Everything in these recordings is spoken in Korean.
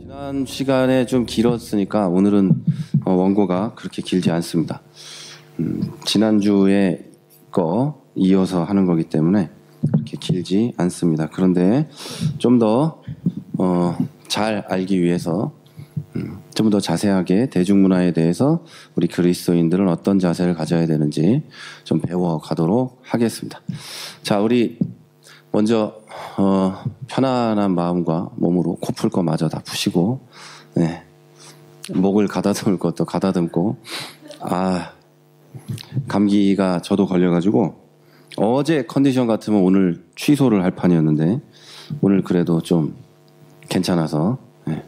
지난 시간에 좀 길었으니까 오늘은 원고가 그렇게 길지 않습니다. 지난주에 거 이어서 하는 거기 때문에 그렇게 길지 않습니다. 그런데 좀 더 잘 알기 위해서 좀 더 자세하게 대중문화에 대해서 우리 그리스도인들은 어떤 자세를 가져야 되는지 좀 배워가도록 하겠습니다. 자, 우리 먼저 편안한 마음과 몸으로 코 풀 거 마저 다 푸시고, 네. 목을 가다듬을 것도 가다듬고, 감기가 저도 걸려가지고 어제 컨디션 같으면 오늘 취소를 할 판이었는데 오늘 그래도 좀 괜찮아서, 네.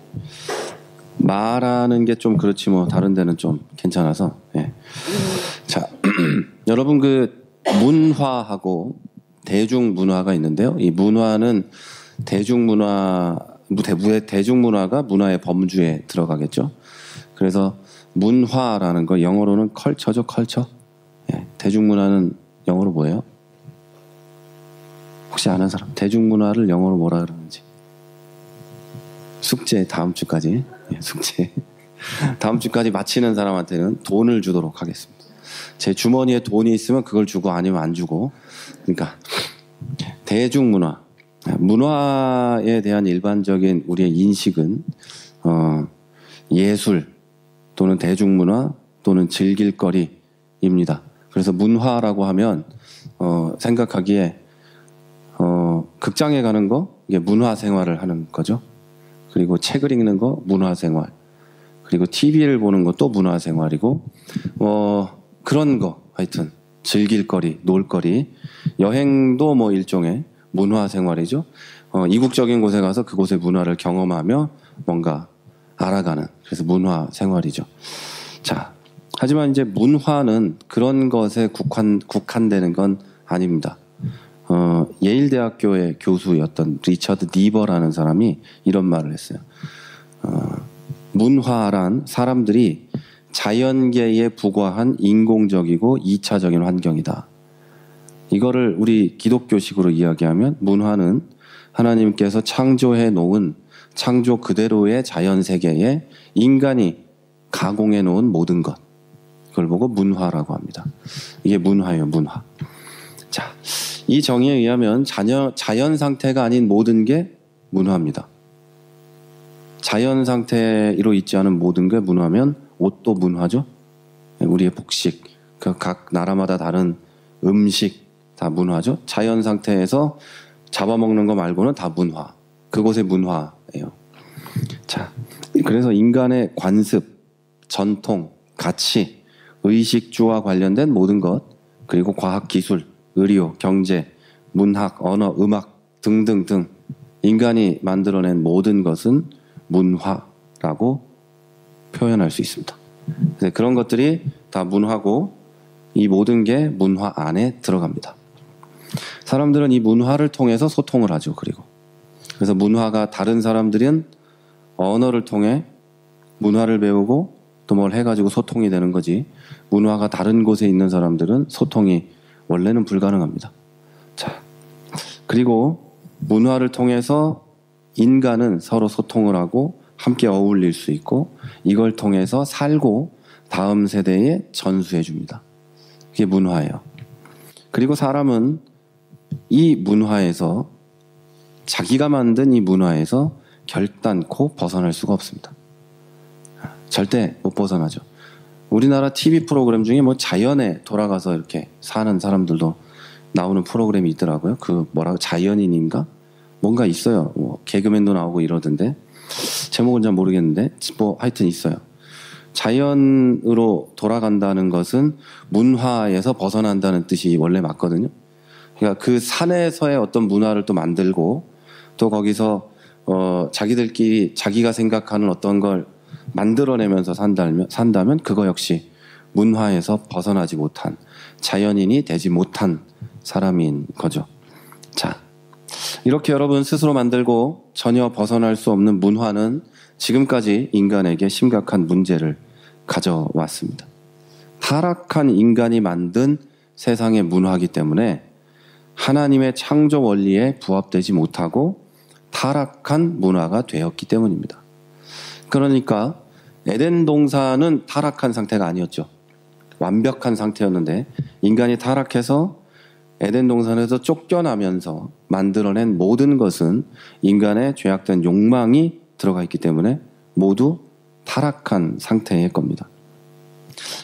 말하는 게 좀 그렇지 뭐 다른 데는 좀 괜찮아서, 네. 자, 여러분 그 문화하고 대중문화가 있는데요. 이 문화는 대중문화가 문화의 범주에 들어가겠죠. 그래서 문화라는 거 영어로는 컬처죠, 컬처. 예, 대중문화는 영어로 뭐예요? 혹시 아는 사람? 대중문화를 영어로 뭐라 그러는지. 숙제 다음 주까지. 예, 숙제. 다음 주까지 마치는 사람한테는 돈을 주도록 하겠습니다. 제 주머니에 돈이 있으면 그걸 주고 아니면 안 주고. 그러니까 대중문화, 문화에 대한 일반적인 우리의 인식은 예술 또는 대중문화 또는 즐길거리입니다. 그래서 문화라고 하면 생각하기에 극장에 가는 거 이게 문화생활을 하는 거죠. 그리고 책을 읽는 거 문화생활, 그리고 TV를 보는 것도 문화생활이고 그런 거 하여튼 즐길거리, 놀거리, 여행도 뭐 일종의 문화생활이죠. 이국적인 곳에 가서 그곳의 문화를 경험하며 뭔가 알아가는, 그래서 문화생활이죠. 자, 하지만 이제 문화는 그런 것에 국한되는 건 아닙니다. 예일대학교의 교수였던 리처드 니버라는 사람이 이런 말을 했어요. 문화란 사람들이 자연계에 부과한 인공적이고 2차적인 환경이다. 이거를 우리 기독교식으로 이야기하면 문화는 하나님께서 창조해 놓은 창조 그대로의 자연세계에 인간이 가공해 놓은 모든 것, 그걸 보고 문화라고 합니다. 이게 문화예요, 문화. 자, 이 정의에 의하면 자연 상태가 아닌 모든 게 문화입니다. 자연 상태로 있지 않은 모든 게 문화면 옷도 문화죠. 우리의 복식, 그 각 나라마다 다른 음식 다 문화죠. 자연 상태에서 잡아먹는 거 말고는 다 문화. 그곳의 문화예요. 자, 그래서 인간의 관습, 전통, 가치, 의식주와 관련된 모든 것, 그리고 과학, 기술, 의료, 경제, 문학, 언어, 음악 등등등 인간이 만들어낸 모든 것은 문화라고 표현할 수 있습니다. 그런 것들이 다 문화고 이 모든 게 문화 안에 들어갑니다. 사람들은 이 문화를 통해서 소통을 하죠. 그래서 문화가 다른 사람들은 언어를 통해 문화를 배우고 또 뭘 해가지고 소통이 되는 거지, 문화가 다른 곳에 있는 사람들은 소통이 원래는 불가능합니다. 자, 그리고 문화를 통해서 인간은 서로 소통을 하고 함께 어울릴 수 있고 이걸 통해서 살고 다음 세대에 전수해 줍니다. 그게 문화예요. 그리고 사람은 이 문화에서, 자기가 만든 이 문화에서 결단코 벗어날 수가 없습니다. 절대 못 벗어나죠. 우리나라 TV 프로그램 중에 뭐 자연에 돌아가서 이렇게 사는 사람들도 나오는 프로그램이 있더라고요. 자연인인가? 뭔가 있어요. 뭐 개그맨도 나오고 이러던데. 제목은 잘 모르겠는데 뭐 하여튼 있어요. 자연으로 돌아간다는 것은 문화에서 벗어난다는 뜻이 원래 맞거든요. 그러니까 그 산에서의 어떤 문화를 또 만들고 또 거기서 자기들끼리 자기가 생각하는 어떤 걸 만들어내면서 산다면 그거 역시 문화에서 벗어나지 못한, 자연인이 되지 못한 사람인 거죠. 자, 이렇게 여러분 스스로 만들고 전혀 벗어날 수 없는 문화는 지금까지 인간에게 심각한 문제를 가져왔습니다. 타락한 인간이 만든 세상의 문화이기 때문에 하나님의 창조 원리에 부합되지 못하고 타락한 문화가 되었기 때문입니다. 그러니까 에덴 동산은 타락한 상태가 아니었죠. 완벽한 상태였는데 인간이 타락해서 에덴 동산에서 쫓겨나면서 만들어낸 모든 것은 인간의 죄악된 욕망이 들어가 있기 때문에 모두 타락한 상태일 겁니다.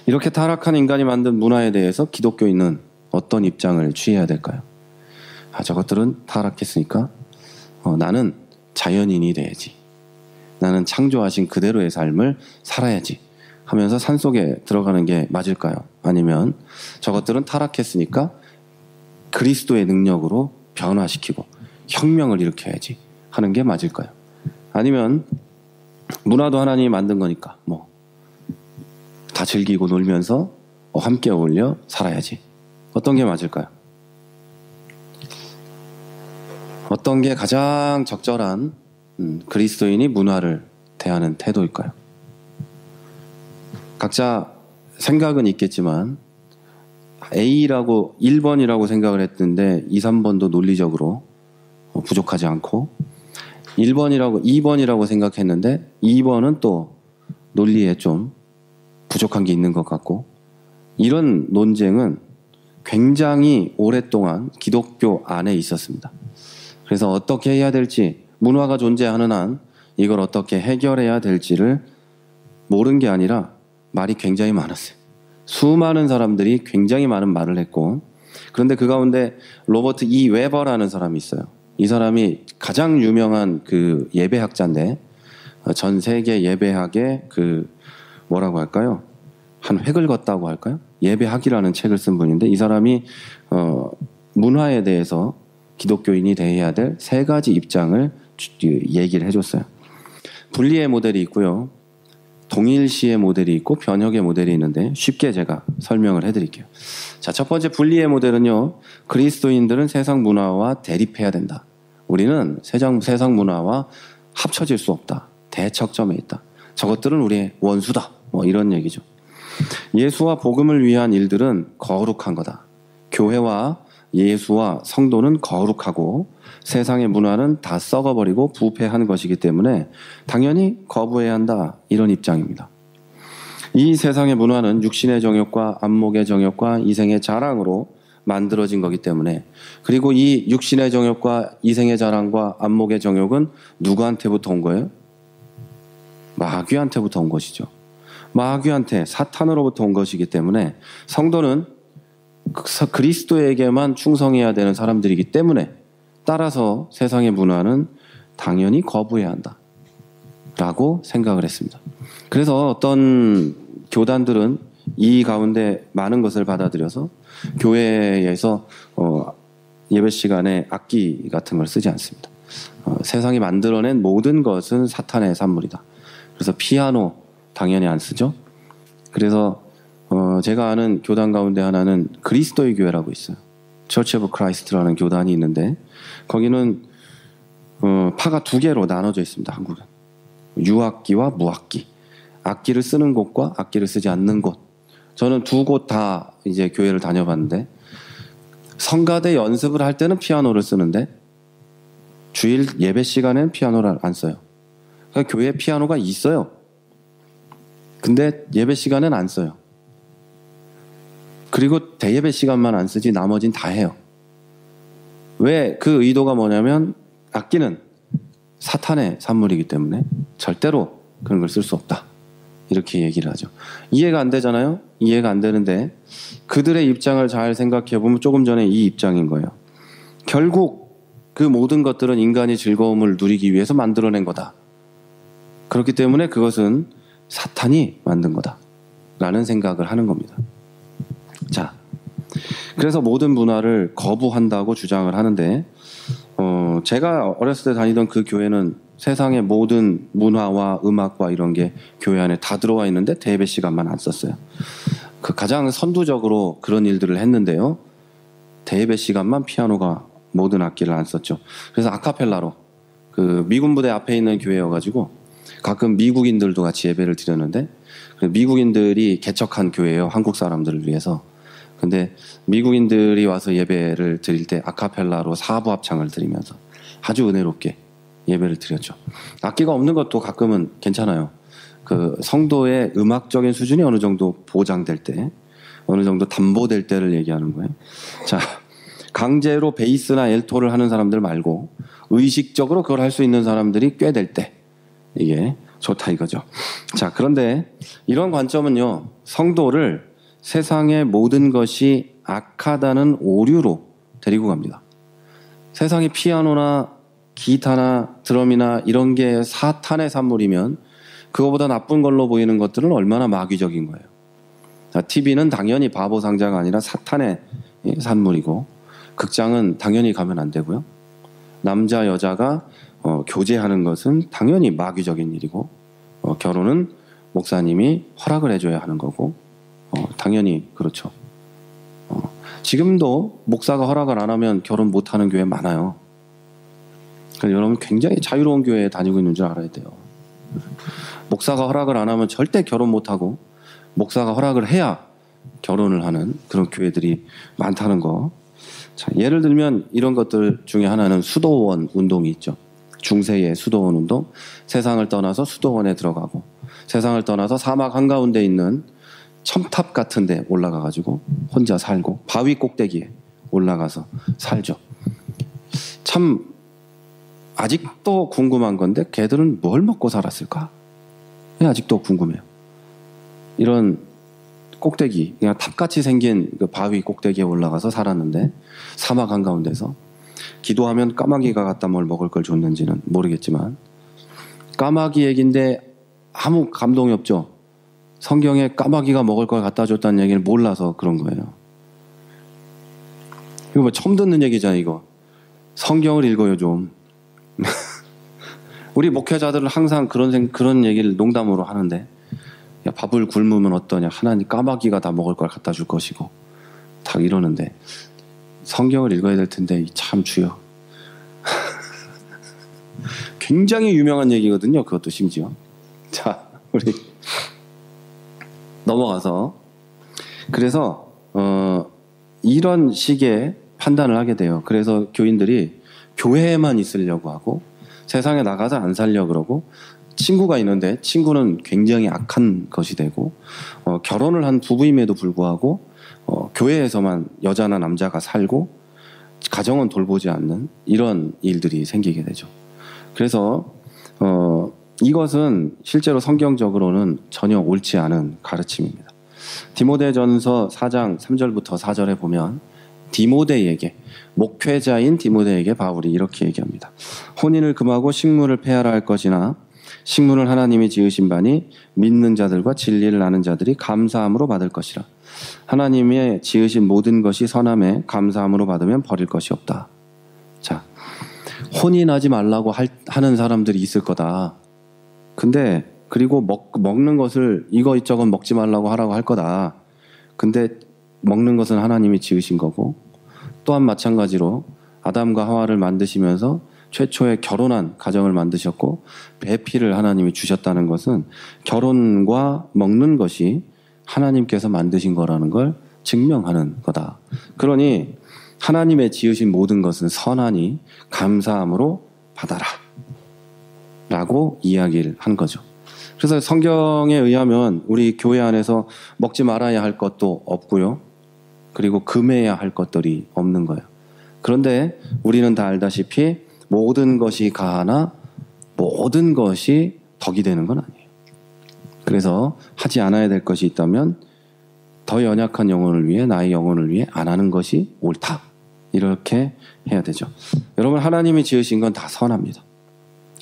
이렇게 타락한 인간이 만든 문화에 대해서 기독교인은 어떤 입장을 취해야 될까요? 저것들은 타락했으니까 나는 자연인이 돼야지. 나는 창조하신 그대로의 삶을 살아야지 하면서 산속에 들어가는 게 맞을까요? 아니면 저것들은 타락했으니까 그리스도의 능력으로 변화시키고 혁명을 일으켜야지 하는 게 맞을까요? 아니면 문화도 하나님이 만든 거니까 다 즐기고 놀면서 함께 어울려 살아야지. 어떤 게 맞을까요? 어떤 게 가장 적절한 그리스도인이 문화를 대하는 태도일까요? 각자 생각은 있겠지만 A라고 1번이라고 생각을 했는데 2, 3번도 논리적으로 부족하지 않고 1번이라고 2번이라고 생각했는데 2번은 또 논리에 좀 부족한 게 있는 것 같고 이런 논쟁은 굉장히 오랫동안 기독교 안에 있었습니다. 그래서 어떻게 해야 될지 문화가 존재하는 한 이걸 어떻게 해결해야 될지를 모른 게 아니라 말이 굉장히 많았어요. 수많은 사람들이 굉장히 많은 말을 했고 그런데 그 가운데 로버트 E. 웨버라는 사람이 있어요. 이 사람이 가장 유명한 그 예배학자인데 전 세계 예배학의 뭐라고 할까요? 한 획을 걷다고 할까요? 예배학이라는 책을 쓴 분인데 이 사람이 문화에 대해서 기독교인이 대해야 될 3가지 입장을 얘기를 해줬어요. 분리의 모델이 있고요. 동일시의 모델이 있고 변혁의 모델이 있는데 쉽게 제가 설명을 해드릴게요. 자, 첫 번째 분리의 모델은요. 그리스도인들은 세상 문화와 대립해야 된다. 우리는 세상 문화와 합쳐질 수 없다. 대척점에 있다. 저것들은 우리의 원수다. 이런 얘기죠. 예수와 복음을 위한 일들은 거룩한 거다. 교회와 예수와 성도는 거룩하고 세상의 문화는 다 썩어버리고 부패한 것이기 때문에 당연히 거부해야 한다. 이런 입장입니다. 이 세상의 문화는 육신의 정욕과 안목의 정욕과 이생의 자랑으로 만들어진 거기 때문에 그리고 이 육신의 정욕과 이생의 자랑과 안목의 정욕은 누구한테부터 온 거예요? 마귀한테부터 온 것이죠. 마귀한테 사탄으로부터 온 것이기 때문에 성도는 그리스도에게만 충성해야 되는 사람들이기 때문에 따라서 세상의 문화는 당연히 거부해야 한다 라고 생각을 했습니다. 그래서 어떤 교단들은 이 가운데 많은 것을 받아들여서 교회에서 예배 시간에 악기 같은 걸 쓰지 않습니다. 세상이 만들어낸 모든 것은 사탄의 산물이다. 그래서 피아노 당연히 안 쓰죠. 그래서 제가 아는 교단 가운데 하나는 그리스도의 교회라고 있어요. Church of Christ라는 교단이 있는데 거기는 파가 2개로 나눠져 있습니다. 한국은 유악기와 무악기, 악기를 쓰는 곳과 악기를 쓰지 않는 곳. 저는 2곳 다 이제 교회를 다녀봤는데 성가대 연습을 할 때는 피아노를 쓰는데 주일 예배 시간에는 피아노를 안 써요. 그러니까 교회에 피아노가 있어요. 근데 예배 시간엔 안 써요. 그리고 대예배 시간만 안 쓰지 나머진 다 해요. 왜? 그 의도가 뭐냐면 악기는 사탄의 산물이기 때문에 절대로 그런 걸 쓸 수 없다. 이렇게 얘기를 하죠. 이해가 안 되잖아요? 이해가 안 되는데 그들의 입장을 잘 생각해 보면 조금 전에 이 입장인 거예요. 결국 그 모든 것들은 인간이 즐거움을 누리기 위해서 만들어낸 거다. 그렇기 때문에 그것은 사탄이 만든 거다. 라는 생각을 하는 겁니다. 자, 그래서 모든 문화를 거부한다고 주장을 하는데 제가 어렸을 때 다니던 그 교회는 세상의 모든 문화와 음악과 이런 게 교회 안에 다 들어와 있는데 대예배 시간만 안 썼어요. 가장 선두적으로 그런 일들을 했는데요. 대예배 시간만 피아노가 모든 악기를 안 썼죠. 그래서 아카펠라로 미군 부대 앞에 있는 교회여가지고 가끔 미국인들도 같이 예배를 드렸는데 미국인들이 개척한 교회예요. 한국 사람들을 위해서. 근데 미국인들이 와서 예배를 드릴 때 아카펠라로 사부 합창을 드리면서 아주 은혜롭게 예배를 드렸죠. 악기가 없는 것도 가끔은 괜찮아요. 그 성도의 음악적인 수준이 어느 정도 보장될 때, 어느 정도 담보될 때를 얘기하는 거예요. 자, 강제로 베이스나 엘토를 하는 사람들 말고 의식적으로 그걸 할 수 있는 사람들이 꽤 될 때 이게 좋다 이거죠. 자, 그런데 이런 관점은요, 성도를 세상의 모든 것이 악하다는 오류로 데리고 갑니다. 세상의 피아노나 기타나 드럼이나 이런 게 사탄의 산물이면 그거보다 나쁜 걸로 보이는 것들은 얼마나 마귀적인 거예요. 자, TV는 당연히 바보 상자가 아니라 사탄의 산물이고, 극장은 당연히 가면 안 되고요. 남자 여자가 교제하는 것은 당연히 마귀적인 일이고, 결혼은 목사님이 허락을 해줘야 하는 거고, 당연히 그렇죠. 지금도 목사가 허락을 안 하면 결혼 못하는 교회 많아요. 그러니까 여러분 굉장히 자유로운 교회에 다니고 있는 줄 알아야 돼요. 목사가 허락을 안 하면 절대 결혼 못하고, 목사가 허락을 해야 결혼을 하는 그런 교회들이 많다는 거. 자, 예를 들면 이런 것들 중에 하나는 수도원 운동이 있죠. 중세의 수도원 운동. 세상을 떠나서 수도원에 들어가고, 세상을 떠나서 사막 한가운데 있는 첨탑 같은 데 올라가가지고 혼자 살고, 바위 꼭대기에 올라가서 살죠. 참 아직도 궁금한 건데 걔들은 뭘 먹고 살았을까? 아직도 궁금해요. 이런 꼭대기, 그냥 탑같이 생긴 그 바위 꼭대기에 올라가서 살았는데, 사막 한가운데서 기도하면 까마귀가 갖다 뭘 먹을 걸 줬는지는 모르겠지만, 까마귀 얘기인데 아무 감동이 없죠. 성경에 까마귀가 먹을 걸 갖다 줬다는 얘기를 몰라서 그런 거예요. 이거 뭐 처음 듣는 얘기잖아요, 이거. 성경을 읽어요, 좀. 우리 목회자들은 항상 그런 얘기를 농담으로 하는데, 야, 밥을 굶으면 어떠냐, 하나님 까마귀가 다 먹을 걸 갖다 줄 것이고, 다 이러는데 성경을 읽어야 될 텐데 참 주여. 굉장히 유명한 얘기거든요, 그것도 심지어. 자, 우리 넘어가서, 그래서 이런 식의 판단을 하게 돼요. 그래서 교인들이 교회에만 있으려고 하고 세상에 나가서 안 살려고 그러고, 친구가 있는데 친구는 굉장히 악한 것이 되고, 결혼을 한 부부임에도 불구하고 교회에서만 여자나 남자가 살고 가정은 돌보지 않는 이런 일들이 생기게 되죠. 그래서 이것은 실제로 성경적으로는 전혀 옳지 않은 가르침입니다. 디모데전서 4장 3절부터 4절에 보면 디모데에게, 목회자인 디모데에게 바울이 이렇게 얘기합니다. 혼인을 금하고 식물을 폐하라 할 것이나 식물은 하나님이 지으신 바니 믿는 자들과 진리를 아는 자들이 감사함으로 받을 것이라. 하나님의 지으신 모든 것이 선함에 감사함으로 받으면 버릴 것이 없다. 자, 혼인하지 말라고 하는 사람들이 있을 거다. 근데 그리고 먹는 것을 이것저것 먹지 말라고 하라고 할 거다. 근데 먹는 것은 하나님이 지으신 거고, 또한 마찬가지로 아담과 하와를 만드시면서 최초에 결혼한 가정을 만드셨고 배필을 하나님이 주셨다는 것은 결혼과 먹는 것이 하나님께서 만드신 거라는 걸 증명하는 거다. 그러니 하나님의 지으신 모든 것은 선하니 감사함으로 받아라 라고 이야기를 한 거죠. 그래서 성경에 의하면 우리 교회 안에서 먹지 말아야 할 것도 없고요, 그리고 금해야 할 것들이 없는 거예요. 그런데 우리는 다 알다시피 모든 것이 가하나 모든 것이 덕이 되는 건 아니에요. 그래서 하지 않아야 될 것이 있다면 더 연약한 영혼을 위해, 나의 영혼을 위해 안 하는 것이 옳다. 이렇게 해야 되죠. 여러분, 하나님이 지으신 건 다 선합니다.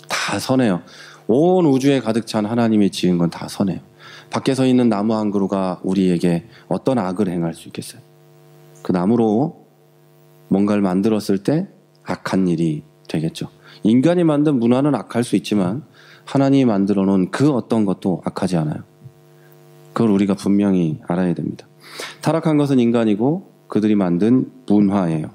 다 선해요. 온 우주에 가득 찬 하나님이 지은 건 다 선해요. 밖에서 있는 나무 한 그루가 우리에게 어떤 악을 행할 수 있겠어요? 그 나무로 뭔가를 만들었을 때 악한 일이 되겠죠. 인간이 만든 문화는 악할 수 있지만 하나님이 만들어 놓은 그 어떤 것도 악하지 않아요. 그걸 우리가 분명히 알아야 됩니다. 타락한 것은 인간이고 그들이 만든 문화예요.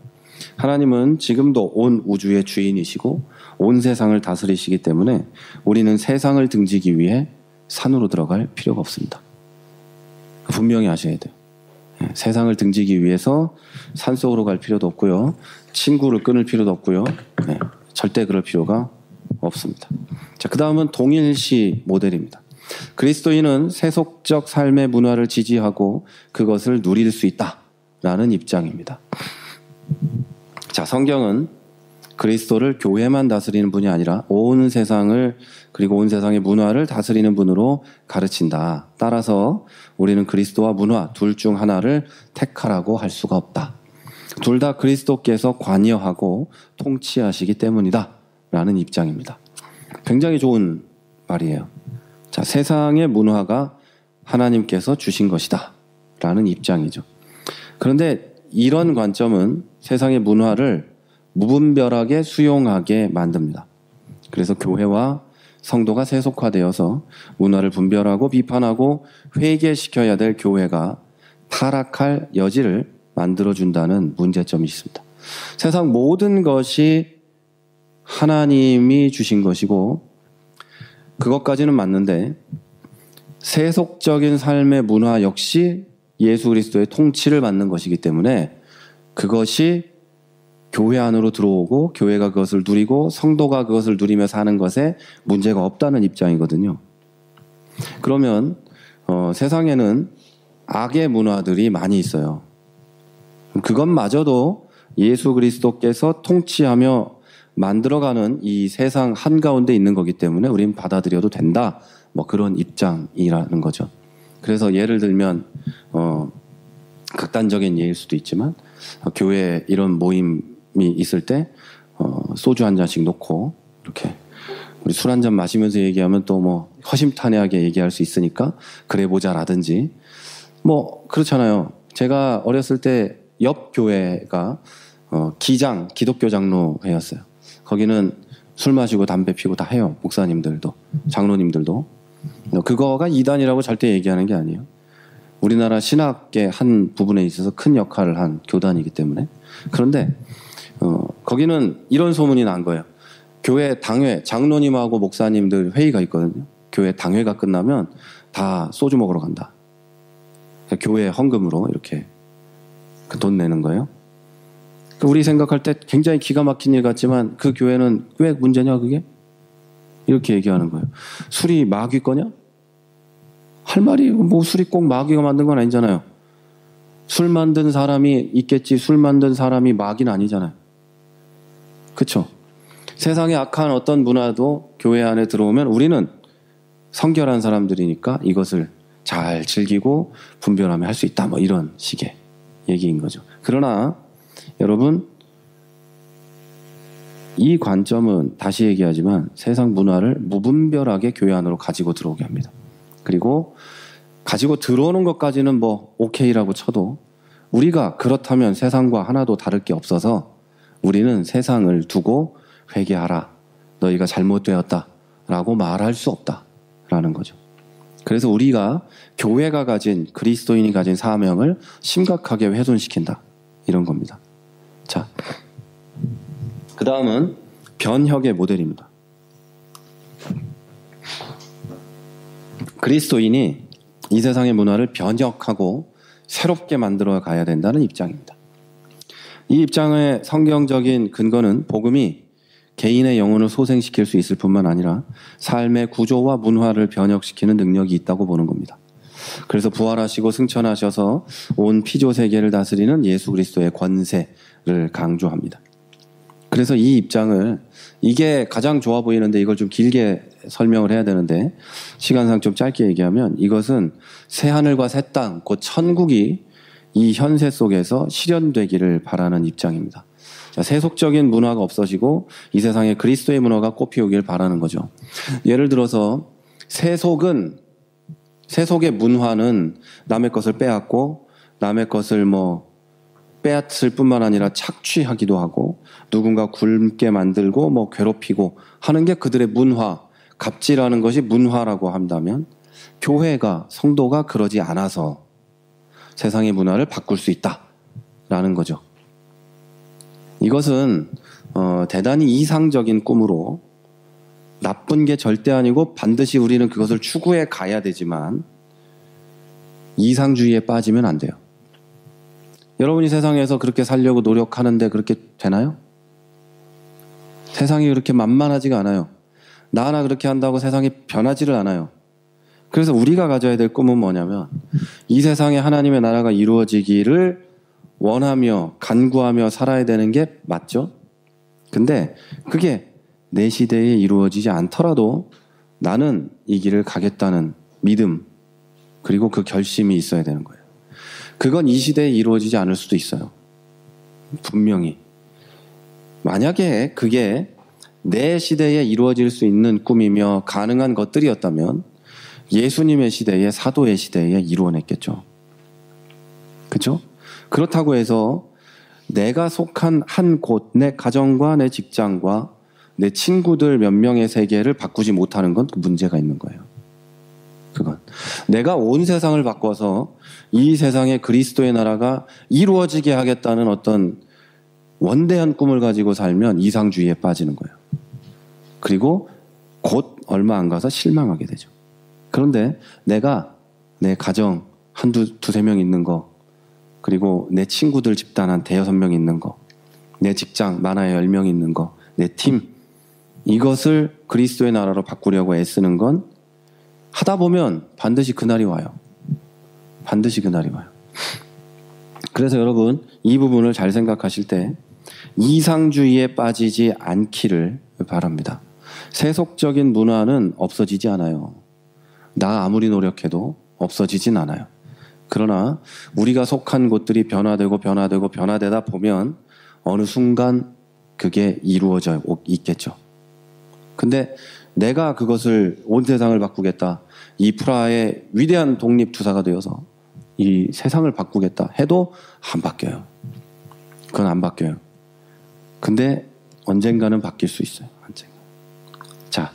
하나님은 지금도 온 우주의 주인이시고 온 세상을 다스리시기 때문에 우리는 세상을 등지기 위해 산으로 들어갈 필요가 없습니다. 분명히 아셔야 돼요. 세상을 등지기 위해서 산속으로 갈 필요도 없고요, 친구를 끊을 필요도 없고요, 절대 그럴 필요가 없습니다. 자, 그 다음은 동일시 모델입니다. 그리스도인은 세속적 삶의 문화를 지지하고 그것을 누릴 수 있다라는 입장입니다. 자, 성경은 그리스도를 교회만 다스리는 분이 아니라 온 세상을 그리고 온 세상의 문화를 다스리는 분으로 가르친다. 따라서 우리는 그리스도와 문화 둘 중 하나를 택하라고 할 수가 없다. 둘 다 그리스도께서 관여하고 통치하시기 때문이다. 라는 입장입니다. 굉장히 좋은 말이에요. 자, 세상의 문화가 하나님께서 주신 것이다. 라는 입장이죠. 그런데 이런 관점은 세상의 문화를 무분별하게 수용하게 만듭니다. 그래서 교회와 성도가 세속화되어서 문화를 분별하고 비판하고 회개시켜야 될 교회가 타락할 여지를 만들어준다는 문제점이 있습니다. 세상 모든 것이 하나님이 주신 것이고 그것까지는 맞는데 세속적인 삶의 문화 역시 예수 그리스도의 통치를 받는 것이기 때문에 그것이 교회 안으로 들어오고 교회가 그것을 누리고 성도가 그것을 누리며 사는 것에 문제가 없다는 입장이거든요. 그러면 세상에는 악의 문화들이 많이 있어요. 그것마저도 예수 그리스도께서 통치하며 만들어가는 이 세상 한가운데 있는 거기 때문에 우리는 받아들여도 된다. 뭐 그런 입장이라는 거죠. 그래서 예를 들면 극단적인 예일 수도 있지만 교회 이런 모임이 있을 때 소주 한 잔씩 놓고 이렇게 우리 술 한 잔 마시면서 얘기하면 또 뭐 허심탄회하게 얘기할 수 있으니까 그래 보자라든지 뭐 그렇잖아요. 제가 어렸을 때 옆 교회가 기독교 장로회였어요. 거기는 술 마시고 담배 피고 다 해요. 목사님들도 장로님들도. 그거가 이단이라고 절대 얘기하는 게 아니에요. 우리나라 신학의 한 부분에 있어서 큰 역할을 한 교단이기 때문에. 그런데 거기는 이런 소문이 난 거예요. 교회 당회, 장로님하고 목사님들 회의가 있거든요. 교회 당회가 끝나면 다 소주 먹으러 간다. 교회 헌금으로 이렇게 돈 내는 거예요. 우리 생각할 때 굉장히 기가 막힌 일 같지만 그 교회는 왜 문제냐 그게? 이렇게 얘기하는 거예요. 술이 마귀 거냐? 할 말이 뭐 술이 꼭 마귀가 만든 건 아니잖아요. 술 만든 사람이 있겠지 술 만든 사람이 마귀는 아니잖아요. 그렇죠? 세상에 악한 어떤 문화도 교회 안에 들어오면 우리는 성결한 사람들이니까 이것을 잘 즐기고 분별하며 할 수 있다. 뭐 이런 식의 얘기인 거죠. 그러나 여러분 이 관점은 다시 얘기하지만 세상 문화를 무분별하게 교회 안으로 가지고 들어오게 합니다. 그리고 가지고 들어오는 것까지는 뭐 오케이라고 쳐도 우리가 그렇다면 세상과 하나도 다를 게 없어서 우리는 세상을 두고 회개하라. 너희가 잘못되었다. 라고 말할 수 없다라는 거죠. 그래서 우리가 교회가 가진 그리스도인이 가진 사명을 심각하게 훼손시킨다. 이런 겁니다. 자, 그 다음은 변혁의 모델입니다. 그리스도인이 이 세상의 문화를 변혁하고 새롭게 만들어 가야 된다는 입장입니다. 이 입장의 성경적인 근거는 복음이 개인의 영혼을 소생시킬 수 있을 뿐만 아니라 삶의 구조와 문화를 변혁시키는 능력이 있다고 보는 겁니다. 그래서 부활하시고 승천하셔서 온 피조 세계를 다스리는 예수 그리스도의 권세를 강조합니다. 그래서 이 입장을 이게 가장 좋아 보이는데 이걸 좀 길게 설명을 해야 되는데 시간상 좀 짧게 얘기하면 이것은 새하늘과 새 땅, 곧 천국이 이 현세 속에서 실현되기를 바라는 입장입니다. 자, 세속적인 문화가 없어지고 이 세상에 그리스도의 문화가 꽃피우길 바라는 거죠. 예를 들어서 세속의 문화는 남의 것을 빼앗고 남의 것을 뭐 빼앗을 뿐만 아니라 착취하기도 하고 누군가 굶게 만들고 뭐 괴롭히고 하는 게 그들의 문화, 갑질하는 것이 문화라고 한다면 교회가 성도가 그러지 않아서 세상의 문화를 바꿀 수 있다라는 거죠. 이것은 대단히 이상적인 꿈으로 나쁜 게 절대 아니고 반드시 우리는 그것을 추구해 가야 되지만 이상주의에 빠지면 안 돼요. 여러분이 세상에서 그렇게 살려고 노력하는데 그렇게 되나요? 세상이 그렇게 만만하지가 않아요. 나 하나 그렇게 한다고 세상이 변하지를 않아요. 그래서 우리가 가져야 될 꿈은 뭐냐면 이 세상에 하나님의 나라가 이루어지기를 원하며 간구하며 살아야 되는 게 맞죠? 근데 그게 내 시대에 이루어지지 않더라도 나는 이 길을 가겠다는 믿음 그리고 그 결심이 있어야 되는 거예요. 그건 이 시대에 이루어지지 않을 수도 있어요. 분명히. 만약에 그게 내 시대에 이루어질 수 있는 꿈이며 가능한 것들이었다면 예수님의 시대에 사도의 시대에 이루어냈겠죠. 그렇죠? 그렇다고 해서 내가 속한 한 곳, 내 가정과 내 직장과 내 친구들 몇 명의 세계를 바꾸지 못하는 건 문제가 있는 거예요. 그건 내가 온 세상을 바꿔서 이 세상에 그리스도의 나라가 이루어지게 하겠다는 어떤 원대한 꿈을 가지고 살면 이상주의에 빠지는 거예요. 그리고 곧 얼마 안 가서 실망하게 되죠. 그런데 내가 내 가정 두세 명 있는 거, 그리고 내 친구들 집단 한 5-6명 있는 거, 내 직장 많아야 10명 있는 거, 내 팀, 이것을 그리스도의 나라로 바꾸려고 애쓰는 건 하다 보면 반드시 그날이 와요. 반드시 그날이 와요. 그래서 여러분 이 부분을 잘 생각하실 때 이상주의에 빠지지 않기를 바랍니다. 세속적인 문화는 없어지지 않아요. 나 아무리 노력해도 없어지진 않아요. 그러나 우리가 속한 곳들이 변화되다 보면 어느 순간 그게 이루어져 있겠죠. 근데 내가 그것을 온 세상을 바꾸겠다. 이 프라하의 위대한 독립투사가 되어서 이 세상을 바꾸겠다 해도 안 바뀌어요. 그건 안 바뀌어요. 근데 언젠가는 바뀔 수 있어요. 언젠가. 자,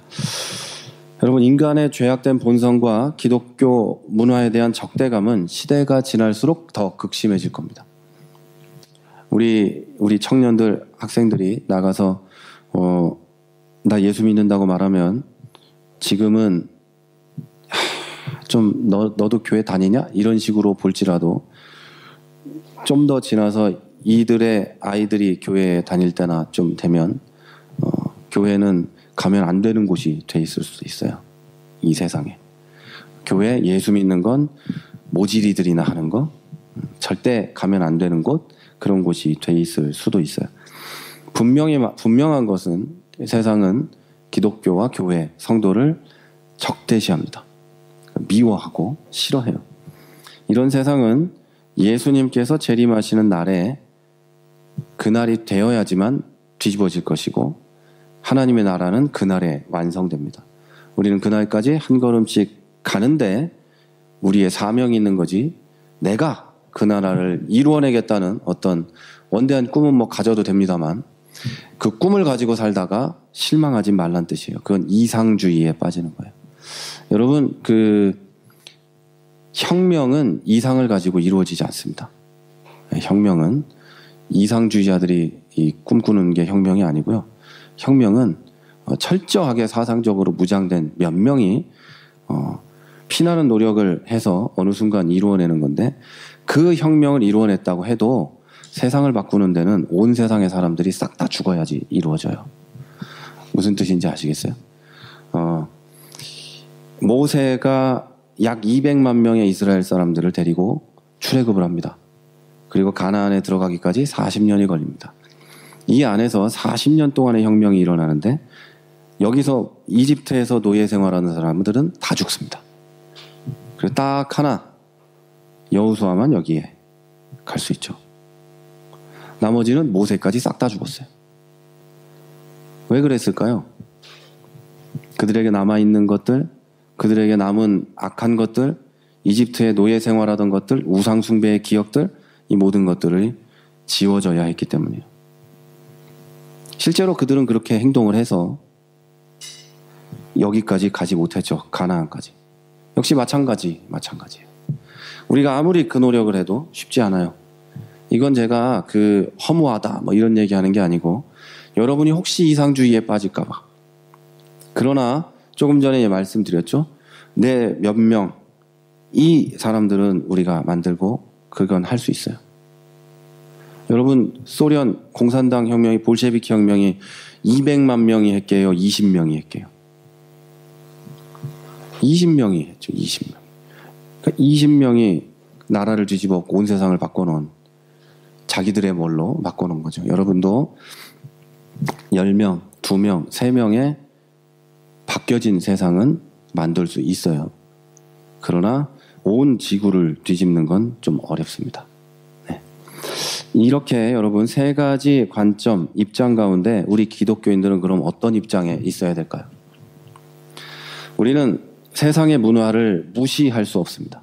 여러분 인간의 죄악된 본성과 기독교 문화에 대한 적대감은 시대가 지날수록 더 극심해질 겁니다. 우리 청년들, 학생들이 나가서 나 예수 믿는다고 말하면 지금은 좀 너도 교회 다니냐? 이런 식으로 볼지라도 좀 더 지나서 이들의 아이들이 교회에 다닐 때나 좀 되면 교회는 가면 안 되는 곳이 돼 있을 수도 있어요. 이 세상에. 교회 예수 믿는 건 모질이들이나 하는 거, 절대 가면 안 되는 곳, 그런 곳이 돼 있을 수도 있어요. 분명한 것은 세상은 기독교와 교회, 성도를 적대시합니다. 미워하고 싫어해요. 이런 세상은 예수님께서 재림하시는 날에 그날이 되어야지만 뒤집어질 것이고 하나님의 나라는 그날에 완성됩니다. 우리는 그날까지 한 걸음씩 가는데 우리의 사명이 있는 거지 내가 그 나라를 이루어내겠다는 어떤 원대한 꿈은 뭐 가져도 됩니다만 그 꿈을 가지고 살다가 실망하지 말란 뜻이에요. 그건 이상주의에 빠지는 거예요. 여러분 그 혁명은 이상을 가지고 이루어지지 않습니다. 혁명은 이상주의자들이 꿈꾸는 게 혁명이 아니고요. 혁명은 철저하게 사상적으로 무장된 몇 명이 피나는 노력을 해서 어느 순간 이루어내는 건데 그 혁명을 이루어냈다고 해도 세상을 바꾸는 데는 온 세상의 사람들이 싹 다 죽어야지 이루어져요. 무슨 뜻인지 아시겠어요? 모세가 약 200만 명의 이스라엘 사람들을 데리고 출애굽을 합니다. 그리고 가나안에 들어가기까지 40년이 걸립니다. 이 안에서 40년 동안의 혁명이 일어나는데 여기서 이집트에서 노예 생활하는 사람들은 다 죽습니다. 그리고 딱 하나 여호수아만 여기에 갈 수 있죠. 나머지는 모세까지 싹 다 죽었어요. 왜 그랬을까요? 그들에게 남아있는 것들, 그들에게 남은 악한 것들, 이집트의 노예 생활하던 것들, 우상 숭배의 기억들, 이 모든 것들을 지워져야 했기 때문이에요. 실제로 그들은 그렇게 행동을 해서 여기까지 가지 못했죠. 가나안까지. 역시 마찬가지예요. 우리가 아무리 그 노력을 해도 쉽지 않아요. 이건 제가 허무하다 뭐 이런 얘기하는 게 아니고 여러분이 혹시 이상주의에 빠질까 봐. 그러나 조금 전에 말씀드렸죠. 내 몇 명, 이 사람들은 우리가 만들고 그건 할 수 있어요. 여러분 소련 공산당 혁명이 볼셰비키 혁명이 200만 명이 했게요? 20명이 했게요? 20명이 했죠. 20명. 그러니까 20명이 나라를 뒤집어엎고 온 세상을 바꿔놓은, 자기들의 뭘로 바꿔놓은 거죠. 여러분도 10명, 2명, 3명의 바뀌어진 세상은 만들 수 있어요. 그러나 온 지구를 뒤집는 건 좀 어렵습니다. 네. 이렇게 여러분 세 가지 관점, 입장 가운데 우리 기독교인들은 그럼 어떤 입장에 있어야 될까요? 우리는 세상의 문화를 무시할 수 없습니다.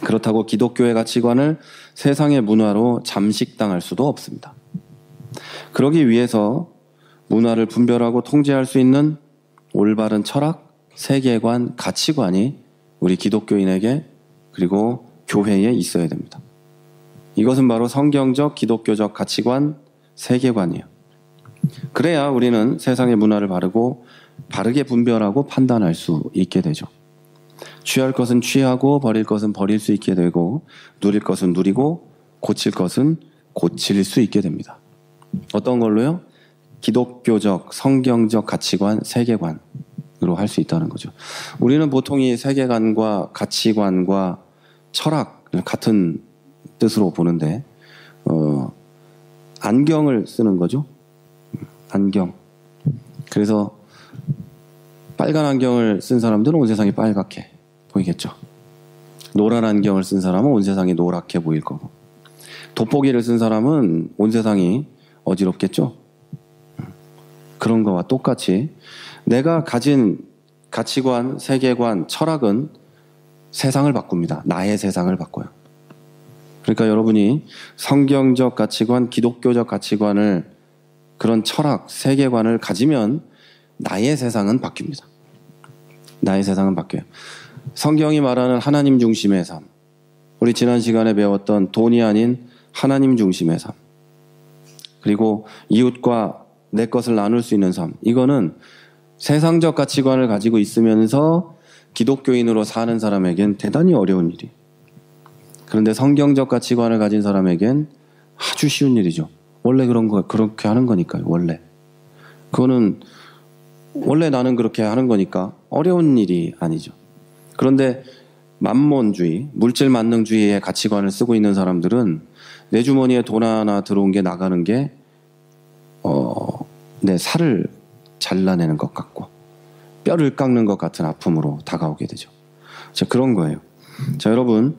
그렇다고 기독교의 가치관을 세상의 문화로 잠식당할 수도 없습니다. 그러기 위해서 문화를 분별하고 통제할 수 있는 올바른 철학, 세계관, 가치관이 우리 기독교인에게 그리고 교회에 있어야 됩니다. 이것은 바로 성경적 기독교적 가치관, 세계관이에요. 그래야 우리는 세상의 문화를 바르게 분별하고 판단할 수 있게 되죠. 취할 것은 취하고 버릴 것은 버릴 수 있게 되고, 누릴 것은 누리고 고칠 것은 고칠 수 있게 됩니다. 어떤 걸로요? 기독교적, 성경적 가치관, 세계관으로 할 수 있다는 거죠. 우리는 보통 이 세계관과 가치관과 철학을 같은 뜻으로 보는데, 안경을 쓰는 거죠. 안경. 그래서 빨간 안경을 쓴 사람들은 온 세상이 빨갛게 보이겠죠. 노란 안경을 쓴 사람은 온 세상이 노랗게 보일 거고, 돋보기를 쓴 사람은 온 세상이 어지럽겠죠. 그런 거와 똑같이 내가 가진 가치관, 세계관, 철학은 세상을 바꿉니다. 나의 세상을 바꿔요. 그러니까 여러분이 성경적 가치관, 기독교적 가치관을, 그런 철학, 세계관을 가지면 나의 세상은 바뀝니다. 나의 세상은 바뀌어요. 성경이 말하는 하나님 중심의 삶, 우리 지난 시간에 배웠던 돈이 아닌 하나님 중심의 삶, 그리고 이웃과 내 것을 나눌 수 있는 삶, 이거는 세상적 가치관을 가지고 있으면서 기독교인으로 사는 사람에겐 대단히 어려운 일이에요. 그런데 성경적 가치관을 가진 사람에겐 아주 쉬운 일이죠. 원래 그렇게 하는 거니까요. 그거는 원래 나는 그렇게 하는 거니까 어려운 일이 아니죠. 그런데 만몬주의, 물질 만능주의의 가치관을 쓰고 있는 사람들은 내 주머니에 돈 하나 들어온 게 나가는 게 내 살을 잘라내는 것 같고 뼈를 깎는 것 같은 아픔으로 다가오게 되죠. 자, 그런 거예요. 자, 여러분,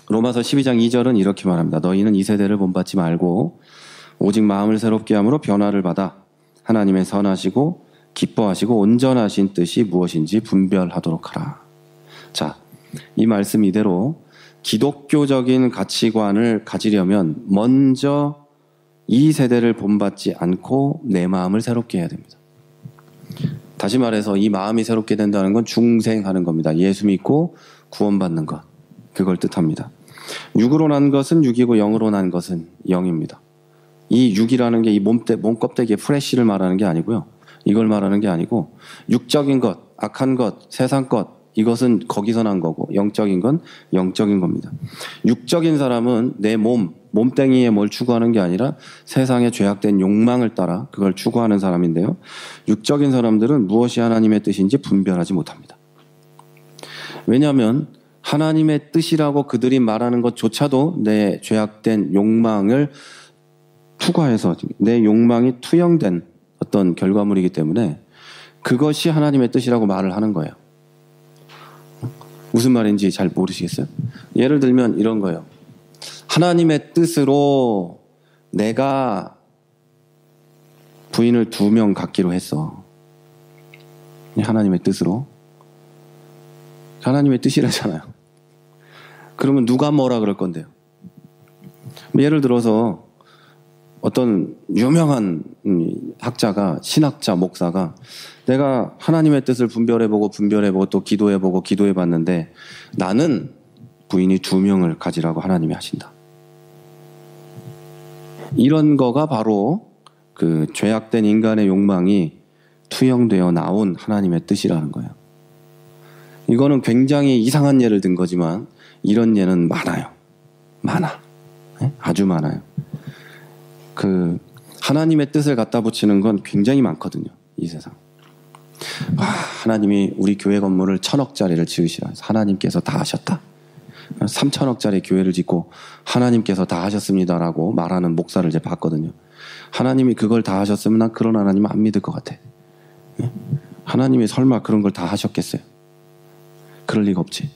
로마서 12장 2절은 이렇게 말합니다. 너희는 이 세대를 본받지 말고 오직 마음을 새롭게 함으로 변화를 받아 하나님의 선하시고 기뻐하시고 온전하신 뜻이 무엇인지 분별하도록 하라. 자, 이 말씀 이대로 기독교적인 가치관을 가지려면 먼저 이 세대를 본받지 않고 내 마음을 새롭게 해야 됩니다. 다시 말해서 이 마음이 새롭게 된다는 건 중생하는 겁니다. 예수 믿고 구원받는 것, 그걸 뜻합니다. 육으로 난 것은 육이고 영으로 난 것은 영입니다. 이 육이라는 게 이 몸껍데기의 플래시를 말하는 게 아니고요. 이걸 말하는 게 아니고, 육적인 것, 악한 것, 세상 것, 이것은 거기서 난 거고, 영적인 건 영적인 겁니다. 육적인 사람은 내 몸땡이에 뭘 추구하는 게 아니라 세상의 죄악된 욕망을 따라 그걸 추구하는 사람인데요. 육적인 사람들은 무엇이 하나님의 뜻인지 분별하지 못합니다. 왜냐하면 하나님의 뜻이라고 그들이 말하는 것조차도 내 죄악된 욕망을 투과해서 내 욕망이 투영된 어떤 결과물이기 때문에 그것이 하나님의 뜻이라고 말을 하는 거예요. 무슨 말인지 잘 모르시겠어요? 예를 들면 이런 거예요. 하나님의 뜻으로 내가 부인을 2명 갖기로 했어. 하나님의 뜻으로. 하나님의 뜻이라잖아요. 그러면 누가 뭐라 그럴 건데요? 예를 들어서 어떤 유명한 학자가, 신학자, 목사가 내가 하나님의 뜻을 분별해보고 또 기도해보고 기도해봤는데 나는 부인이 2명을 가지라고 하나님이 하신다. 이런 거가 바로 그 죄악된 인간의 욕망이 투영되어 나온 하나님의 뜻이라는 거예요. 이거는 굉장히 이상한 예를 든 거지만 이런 예는 많아요. 네? 아주 많아요. 그 하나님의 뜻을 갖다 붙이는 건 굉장히 많거든요. 이 세상. 하나님이 우리 교회 건물을 1,000억짜리를 지으시라 해서 하나님께서 다 하셨다. 3,000억짜리 교회를 짓고 하나님께서 다 하셨습니다라고 말하는 목사를 이제 봤거든요. 하나님이 그걸 다 하셨으면 난 그런 하나님은 안 믿을 것 같아. 하나님이 설마 그런 걸 다 하셨겠어요? 그럴 리가 없지.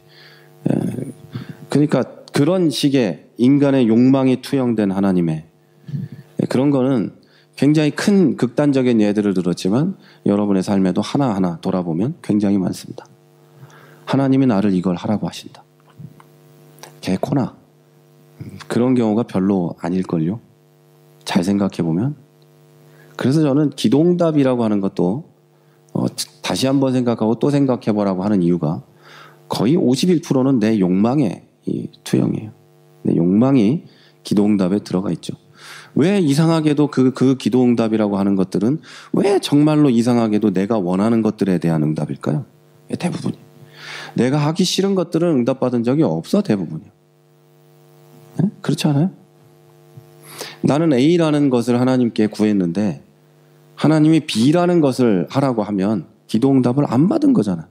그러니까 그런 식의 인간의 욕망이 투영된 하나님의 그런 거는 굉장히 큰 극단적인 예들을 들었지만 여러분의 삶에도 하나하나 돌아보면 굉장히 많습니다. 하나님이 나를 이걸 하라고 하신다. 개코나 그런 경우가 별로 아닐걸요. 잘 생각해보면. 그래서 저는 기도응답이라고 하는 것도 다시 한번 생각하고 또 생각해보라고 하는 이유가 거의 51%는 내 욕망의 투영이에요. 내 욕망이 기도응답에 들어가 있죠. 왜 이상하게도 그 기도응답이라고 하는 것들은 왜 정말로 이상하게도 내가 원하는 것들에 대한 응답일까요? 대부분이. 내가 하기 싫은 것들은 응답받은 적이 없어, 대부분이. 네? 그렇지 않아요? 나는 A라는 것을 하나님께 구했는데 하나님이 B라는 것을 하라고 하면 기도응답을 안 받은 거잖아.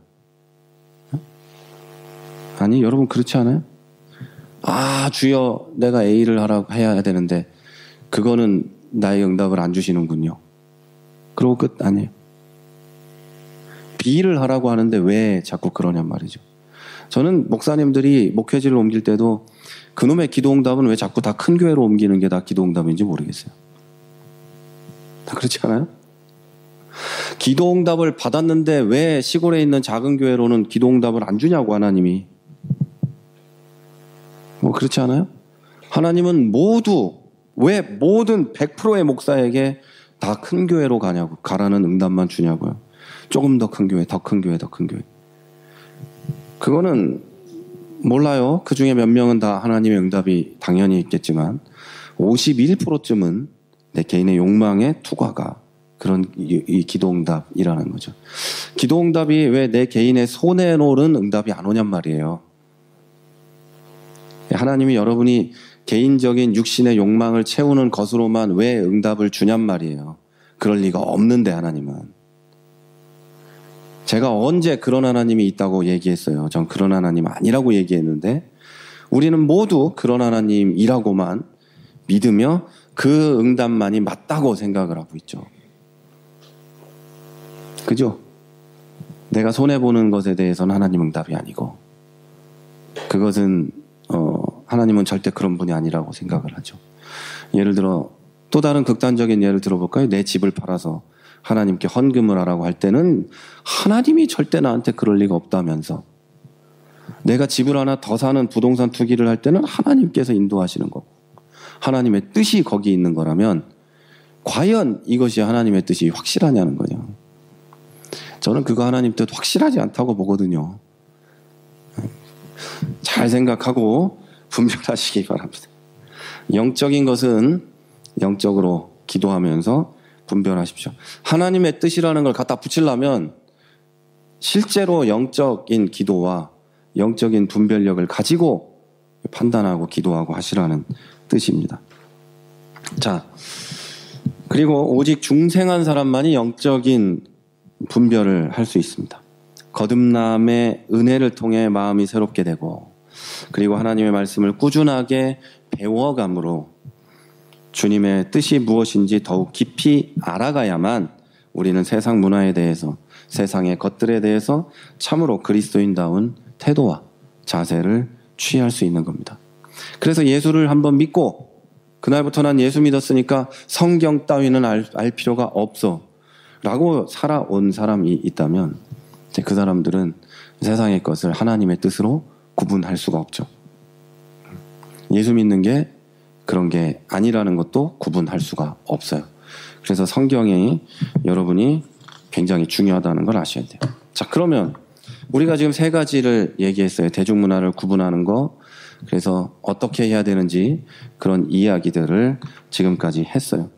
아니, 여러분 그렇지 않아요? 주여, 내가 A를 하라고 해야 되는데 그거는 나의 응답을 안 주시는군요. 그러고 끝 아니에요. B를 하라고 하는데 왜 자꾸 그러냔 말이죠. 저는 목사님들이 목회지를 옮길 때도 그놈의 기도응답은 왜 자꾸 다 큰 교회로 옮기는 게 다 기도응답인지 모르겠어요. 다 그렇지 않아요? 기도응답을 받았는데 왜 시골에 있는 작은 교회로는 기도응답을 안 주냐고 하나님이. 그렇지 않아요? 하나님은 왜 모든 100%의 목사에게 다 큰 교회로 가라는 응답만 주냐고요. 조금 더 큰 교회, 더 큰 교회, 더 큰 교회. 그거는 몰라요. 그 중에 몇 명은 다 하나님의 응답이 당연히 있겠지만 51%쯤은 내 개인의 욕망의 투과가 그런 이 기도응답이라는 거죠. 기도응답이 왜 내 개인의 손해로는 응답이 안 오냔 말이에요. 하나님이 여러분이 개인적인 육신의 욕망을 채우는 것으로만 왜 응답을 주냔 말이에요. 그럴 리가 없는데 하나님은. 제가 언제 그런 하나님이 있다고 얘기했어요. 전 그런 하나님 아니라고 얘기했는데 우리는 모두 그런 하나님이라고만 믿으며 그 응답만이 맞다고 생각을 하고 있죠. 그죠? 내가 손해보는 것에 대해서는 하나님 응답이 아니고 그것은 하나님은 절대 그런 분이 아니라고 생각을 하죠. 예를 들어 또 다른 극단적인 예를 들어볼까요? 내 집을 팔아서 하나님께 헌금을 하라고 할 때는 하나님이 절대 나한테 그럴 리가 없다면서 내가 집을 하나 더 사는 부동산 투기를 할 때는 하나님께서 인도하시는 거고 하나님의 뜻이 거기 있는 거라면 과연 이것이 하나님의 뜻이 확실하냐는 거죠. 저는 그거 하나님 뜻 확실하지 않다고 보거든요. 잘 생각하고 분별하시기 바랍니다. 영적인 것은 영적으로 기도하면서 분별하십시오. 하나님의 뜻이라는 걸 갖다 붙이려면 실제로 영적인 기도와 영적인 분별력을 가지고 판단하고 기도하고 하시라는 뜻입니다. 자, 그리고 오직 중생한 사람만이 영적인 분별을 할 수 있습니다. 거듭남의 은혜를 통해 마음이 새롭게 되고 그리고 하나님의 말씀을 꾸준하게 배워감으로 주님의 뜻이 무엇인지 더욱 깊이 알아가야만 우리는 세상 문화에 대해서 세상의 것들에 대해서 참으로 그리스도인다운 태도와 자세를 취할 수 있는 겁니다. 그래서 예수를 한번 믿고 그날부터 난 예수 믿었으니까 성경 따위는 알 필요가 없어 라고 살아온 사람이 있다면 그 사람들은 세상의 것을 하나님의 뜻으로 구분할 수가 없죠. 예수 믿는 게 그런 게 아니라는 것도 구분할 수가 없어요. 그래서 성경이 여러분이 굉장히 중요하다는 걸 아셔야 돼요. 자, 그러면 우리가 지금 세 가지를 얘기했어요. 대중문화를 구분하는 거, 그래서 어떻게 해야 되는지 그런 이야기들을 지금까지 했어요.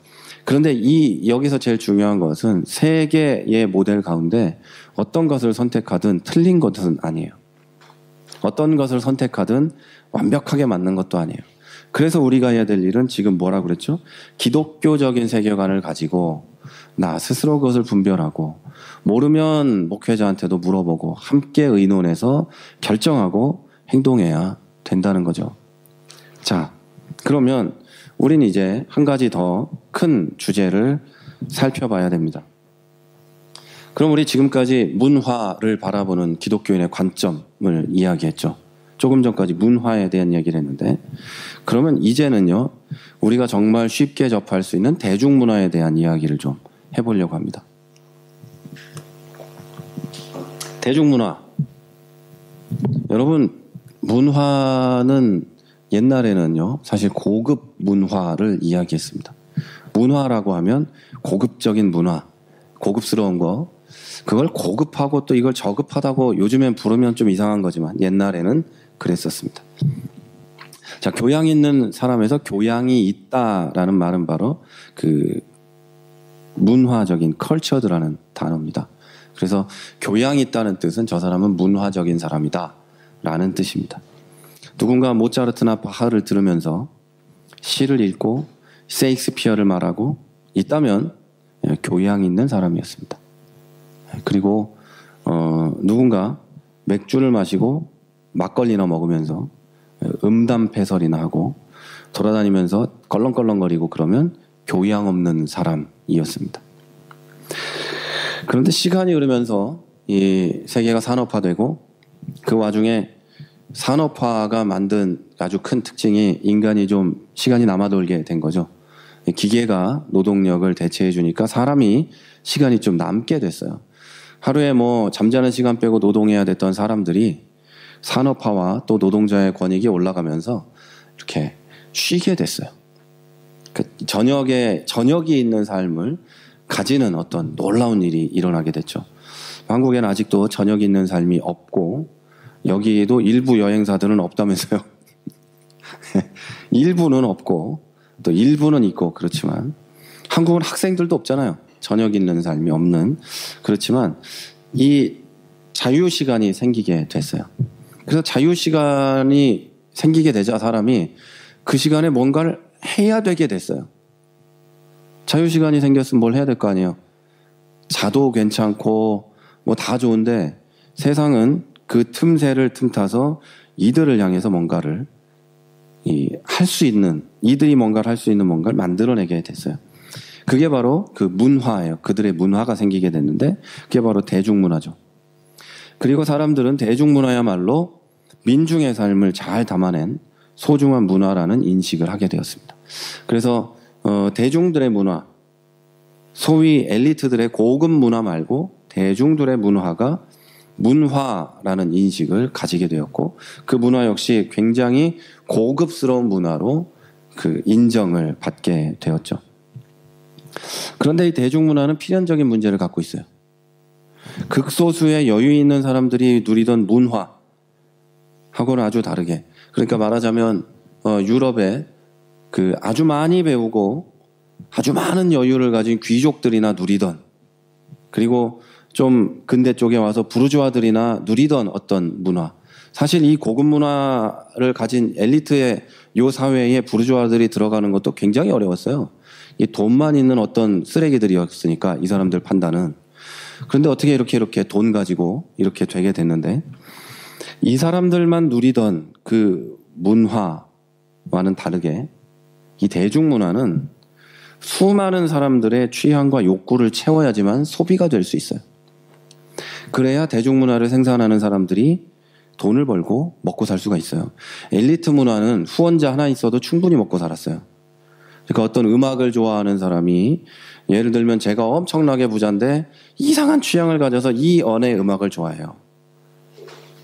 그런데 여기서 제일 중요한 것은 세 개의 모델 가운데 어떤 것을 선택하든 틀린 것은 아니에요. 어떤 것을 선택하든 완벽하게 맞는 것도 아니에요. 그래서 우리가 해야 될 일은 지금 뭐라고 그랬죠? 기독교적인 세계관을 가지고 나 스스로 그것을 분별하고 모르면 목회자한테도 물어보고 함께 의논해서 결정하고 행동해야 된다는 거죠. 자, 그러면 우린 이제 한 가지 더 큰 주제를 살펴봐야 됩니다. 그럼 우리 지금까지 문화를 바라보는 기독교인의 관점을 이야기했죠. 조금 전까지 문화에 대한 이야기를 했는데, 그러면 이제는요, 우리가 정말 쉽게 접할 수 있는 대중문화에 대한 이야기를 좀 해보려고 합니다. 대중문화. 여러분, 문화는 옛날에는요, 사실 고급 문화를 이야기했습니다. 문화라고 하면 고급적인 문화, 고급스러운 거, 그걸 고급하고 또 이걸 저급하다고 요즘엔 부르면 좀 이상한 거지만 옛날에는 그랬었습니다. 자, 교양 있는 사람에서 교양이 있다라는 말은 바로 그 문화적인 컬처드라는 단어입니다. 그래서 교양이 있다는 뜻은 저 사람은 문화적인 사람이다 라는 뜻입니다. 누군가 모차르트나 바하를 들으면서 시를 읽고 셰익스피어를 말하고 있다면 교양 있는 사람이었습니다. 그리고 누군가 맥주를 마시고 막걸리나 먹으면서 음담패설이나 하고 돌아다니면서 껄렁껄렁거리고 그러면 교양 없는 사람이었습니다. 그런데 시간이 흐르면서 이 세계가 산업화되고 그 와중에 산업화가 만든 아주 큰 특징이 인간이 좀 시간이 남아돌게 된 거죠. 기계가 노동력을 대체해 주니까 사람이 시간이 좀 남게 됐어요. 하루에 뭐 잠자는 시간 빼고 노동해야 됐던 사람들이 산업화와 또 노동자의 권익이 올라가면서 이렇게 쉬게 됐어요. 그 저녁이 있는 삶을 가지는 어떤 놀라운 일이 일어나게 됐죠. 한국에는 아직도 저녁이 있는 삶이 없고 여기에도 일부 여행사들은 없다면서요. 일부는 없고 또 일부는 있고 그렇지만 한국은 학생들도 없잖아요. 저녁 있는 삶이 없는. 그렇지만 이 자유시간이 생기게 됐어요. 그래서 자유시간이 생기게 되자 사람이 그 시간에 뭔가를 해야 되게 됐어요. 자유시간이 생겼으면 뭘 해야 될 거 아니에요. 자도 괜찮고 뭐 다 좋은데 세상은 그 틈새를 틈타서 이들을 향해서 뭔가를 할 수 있는, 이들이 뭔가를 할 수 있는 뭔가를 만들어내게 됐어요. 그게 바로 그 문화예요. 그들의 문화가 생기게 됐는데 그게 바로 대중문화죠. 그리고 사람들은 대중문화야말로 민중의 삶을 잘 담아낸 소중한 문화라는 인식을 하게 되었습니다. 그래서 대중들의 문화, 소위 엘리트들의 고급 문화 말고 대중들의 문화가 문화라는 인식을 가지게 되었고 그 문화 역시 굉장히 고급스러운 문화로 그 인정을 받게 되었죠. 그런데 이 대중문화는 필연적인 문제를 갖고 있어요. 극소수의 여유 있는 사람들이 누리던 문화하고는 아주 다르게, 그러니까 말하자면 유럽에 그 아주 많이 배우고 아주 많은 여유를 가진 귀족들이나 누리던, 그리고 좀 근대 쪽에 와서 부르주아들이나 누리던 어떤 문화, 사실 이 고급 문화를 가진 엘리트의 요 사회에 부르주아들이 들어가는 것도 굉장히 어려웠어요. 이 돈만 있는 어떤 쓰레기들이었으니까 이 사람들 판단은. 그런데 어떻게 이렇게 돈 가지고 이렇게 되게 됐는데 이 사람들만 누리던 그 문화와는 다르게 이 대중문화는 수많은 사람들의 취향과 욕구를 채워야지만 소비가 될 수 있어요. 그래야 대중문화를 생산하는 사람들이 돈을 벌고 먹고 살 수가 있어요. 엘리트 문화는 후원자 하나 있어도 충분히 먹고 살았어요. 그러니까 어떤 음악을 좋아하는 사람이 예를 들면 제가 엄청나게 부자인데 이상한 취향을 가져서 이 연의 음악을 좋아해요.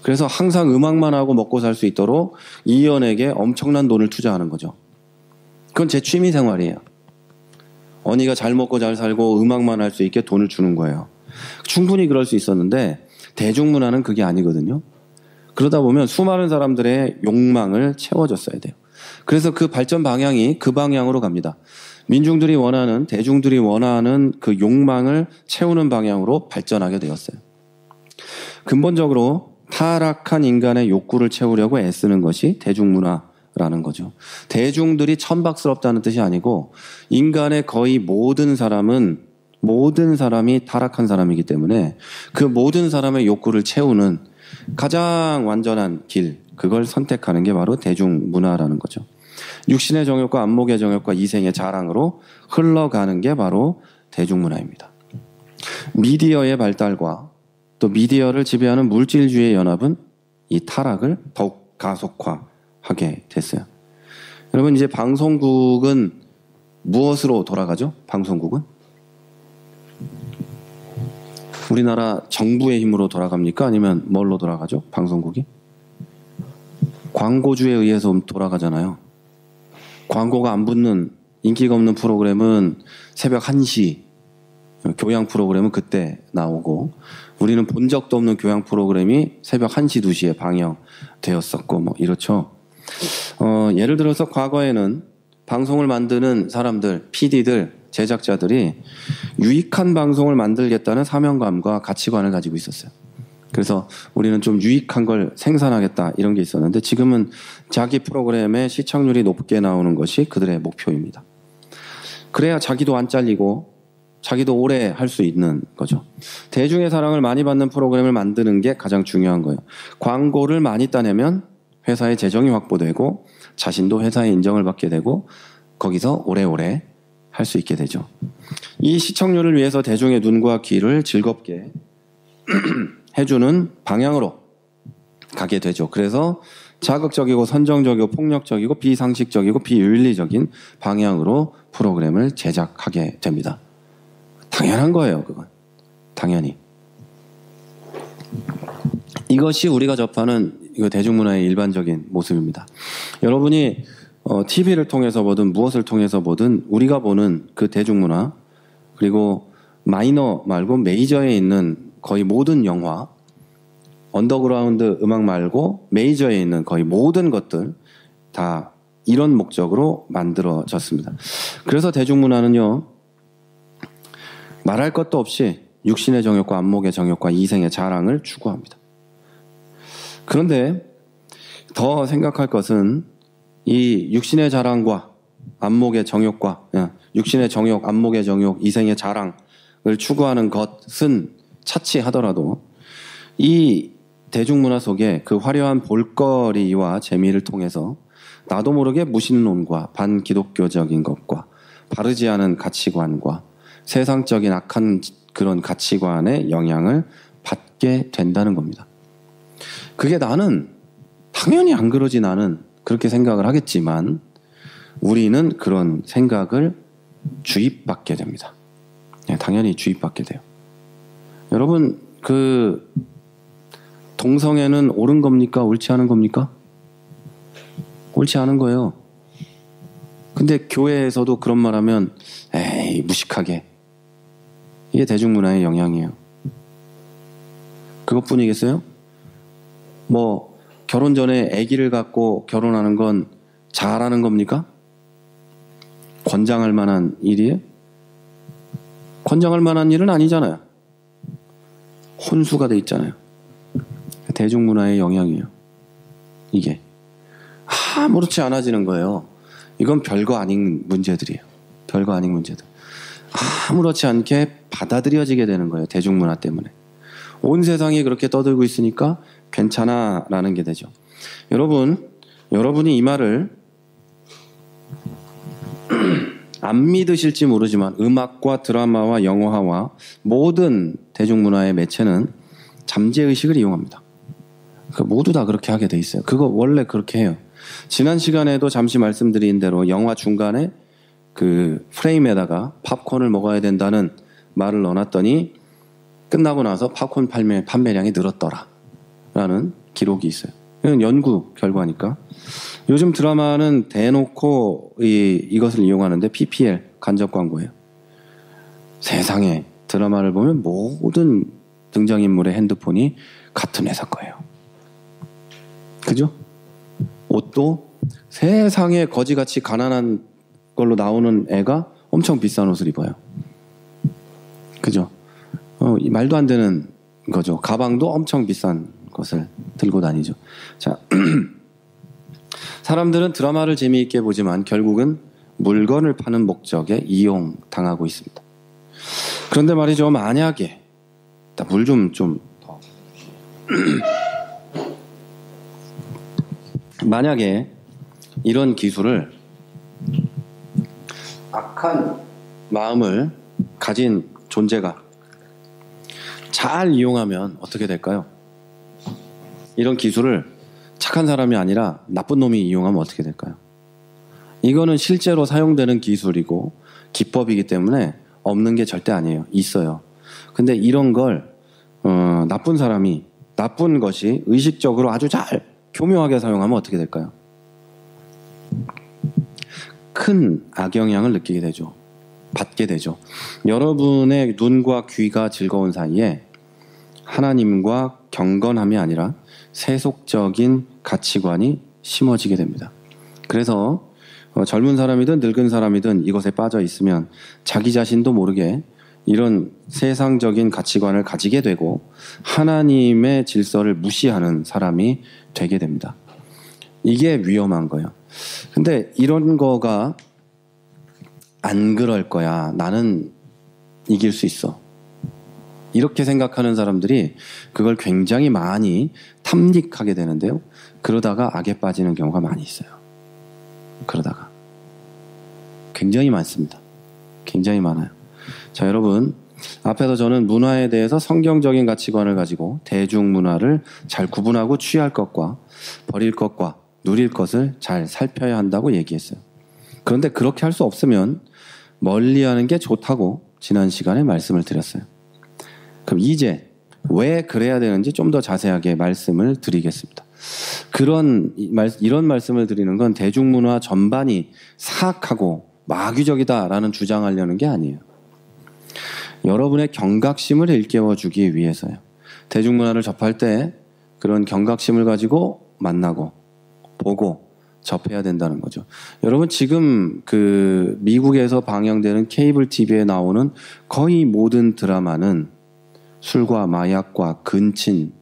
그래서 항상 음악만 하고 먹고 살 수 있도록 이 연에게 엄청난 돈을 투자하는 거죠. 그건 제 취미 생활이에요. 언니가 잘 먹고 잘 살고 음악만 할 수 있게 돈을 주는 거예요. 충분히 그럴 수 있었는데 대중문화는 그게 아니거든요. 그러다 보면 수많은 사람들의 욕망을 채워줬어야 돼요. 그래서 그 발전 방향이 그 방향으로 갑니다. 민중들이 원하는, 대중들이 원하는 그 욕망을 채우는 방향으로 발전하게 되었어요. 근본적으로 타락한 인간의 욕구를 채우려고 애쓰는 것이 대중문화라는 라는 거죠. 대중들이 천박스럽다는 뜻이 아니고 인간의 거의 모든 사람이 타락한 사람이기 때문에 그 모든 사람의 욕구를 채우는 가장 완전한 길, 그걸 선택하는 게 바로 대중문화라는 거죠. 육신의 정욕과 안목의 정욕과 이생의 자랑으로 흘러가는 게 바로 대중문화입니다. 미디어의 발달과 또 미디어를 지배하는 물질주의의 연합은 이 타락을 더욱 가속화하게 됐어요. 여러분, 이제 방송국은 무엇으로 돌아가죠? 방송국은? 우리나라 정부의 힘으로 돌아갑니까? 아니면 뭘로 돌아가죠? 방송국이? 광고주에 의해서 돌아가잖아요. 광고가 안 붙는 인기가 없는 프로그램은 새벽 1시, 교양 프로그램은 그때 나오고, 우리는 본 적도 없는 교양 프로그램이 새벽 1시, 2시에 방영되었었고, 뭐 이렇죠. 예를 들어서 과거에는 방송을 만드는 사람들, PD들, 제작자들이 유익한 방송을 만들겠다는 사명감과 가치관을 가지고 있었어요. 그래서 우리는 좀 유익한 걸 생산하겠다 이런 게 있었는데, 지금은 자기 프로그램의 시청률이 높게 나오는 것이 그들의 목표입니다. 그래야 자기도 안 잘리고 자기도 오래 할 수 있는 거죠. 대중의 사랑을 많이 받는 프로그램을 만드는 게 가장 중요한 거예요. 광고를 많이 따내면 회사의 재정이 확보되고 자신도 회사의 인정을 받게 되고 거기서 오래오래 할 수 있게 되죠. 이 시청률을 위해서 대중의 눈과 귀를 즐겁게 해주는 방향으로 가게 되죠. 그래서 자극적이고 선정적이고 폭력적이고 비상식적이고 비윤리적인 방향으로 프로그램을 제작하게 됩니다. 당연한 거예요, 그건. 당연히. 이것이 우리가 접하는 대중문화의 일반적인 모습입니다. 여러분이 TV를 통해서 보든 무엇을 통해서 보든 우리가 보는 그 대중문화, 그리고 마이너 말고 메이저에 있는 거의 모든 영화, 언더그라운드 음악 말고 메이저에 있는 거의 모든 것들 다 이런 목적으로 만들어졌습니다. 그래서 대중문화는요, 말할 것도 없이 육신의 정욕과 안목의 정욕과 이생의 자랑을 추구합니다. 그런데 더 생각할 것은 이 육신의 자랑과 안목의 정욕과 육신의 정욕, 안목의 정욕, 이생의 자랑을 추구하는 것은 차치하더라도 이 대중문화 속에 그 화려한 볼거리와 재미를 통해서 나도 모르게 무신론과 반기독교적인 것과 바르지 않은 가치관과 세상적인 악한 그런 가치관의 영향을 받게 된다는 겁니다. 그게 나는 당연히 안 그러지, 나는 그렇게 생각을 하겠지만 우리는 그런 생각을 주입받게 됩니다. 당연히 주입받게 돼요. 여러분, 그 동성애는 옳은 겁니까? 옳지 않은 겁니까? 옳지 않은 거예요. 근데 교회에서도 그런 말 하면 에이, 무식하게. 이게 대중문화의 영향이에요. 그것뿐이겠어요? 뭐 결혼 전에 아기를 갖고 결혼하는 건 잘하는 겁니까? 권장할 만한 일이에요? 권장할 만한 일은 아니잖아요. 혼수가 돼 있잖아요. 대중문화의 영향이에요. 이게 아무렇지 않아지는 거예요. 이건 별거 아닌 문제들이에요. 별거 아닌 문제들. 아무렇지 않게 받아들여지게 되는 거예요. 대중문화 때문에. 온 세상이 그렇게 떠들고 있으니까 괜찮아 라는 게 되죠. 여러분이 이 말을 안 믿으실지 모르지만 음악과 드라마와 영화와 모든 대중문화의 매체는 잠재의식을 이용합니다. 모두 다 그렇게 하게 돼 있어요. 그거 원래 그렇게 해요. 지난 시간에도 잠시 말씀드린 대로 영화 중간에 그 프레임에다가 팝콘을 먹어야 된다는 말을 넣어놨더니 끝나고 나서 팝콘 판매량이 늘었더라 라는 기록이 있어요. 이건 연구 결과니까. 요즘 드라마는 대놓고 이것을 이용하는데 PPL, 간접 광고예요. 세상에 드라마를 보면 모든 등장인물의 핸드폰이 같은 회사 거예요. 그죠? 옷도 세상에 거지같이 가난한 걸로 나오는 애가 엄청 비싼 옷을 입어요. 그죠? 말도 안 되는 거죠. 가방도 엄청 비싼 것을 들고 다니죠. 자, 사람들은 드라마를 재미있게 보지만 결국은 물건을 파는 목적에 이용당하고 있습니다. 그런데 말이죠, 만약에 물 좀 더. 만약에 이런 기술을 악한 마음을 가진 존재가 잘 이용하면 어떻게 될까요? 이런 기술을 착한 사람이 아니라 나쁜 놈이 이용하면 어떻게 될까요? 이거는 실제로 사용되는 기술이고 기법이기 때문에 없는 게 절대 아니에요. 있어요. 근데 이런 걸 나쁜 사람이, 나쁜 것이 의식적으로 아주 잘 교묘하게 사용하면 어떻게 될까요? 큰 악영향을 느끼게 되죠. 받게 되죠. 여러분의 눈과 귀가 즐거운 사이에 하나님과 경건함이 아니라 세속적인 가치관이 심어지게 됩니다. 그래서 젊은 사람이든 늙은 사람이든 이것에 빠져 있으면 자기 자신도 모르게 이런 세상적인 가치관을 가지게 되고 하나님의 질서를 무시하는 사람이 되게 됩니다. 이게 위험한 거예요. 근데 이런 거가 안 그럴 거야. 나는 이길 수 있어. 이렇게 생각하는 사람들이 그걸 굉장히 많이 탐닉하게 되는데요. 그러다가 악에 빠지는 경우가 많이 있어요. 그러다가. 굉장히 많습니다. 굉장히 많아요. 자, 여러분, 앞에서 저는 문화에 대해서 성경적인 가치관을 가지고 대중문화를 잘 구분하고 취할 것과 버릴 것과 누릴 것을 잘 살펴야 한다고 얘기했어요. 그런데 그렇게 할 수 없으면 멀리하는 게 좋다고 지난 시간에 말씀을 드렸어요. 그럼 이제 왜 그래야 되는지 좀 더 자세하게 말씀을 드리겠습니다. 이런 말씀을 드리는 건 대중문화 전반이 사악하고 마귀적이다라는 주장하려는 게 아니에요. 여러분의 경각심을 일깨워주기 위해서요. 대중문화를 접할 때 그런 경각심을 가지고 만나고 보고 접해야 된다는 거죠. 여러분, 지금 그 미국에서 방영되는 케이블 TV에 나오는 거의 모든 드라마는 술과 마약과 근친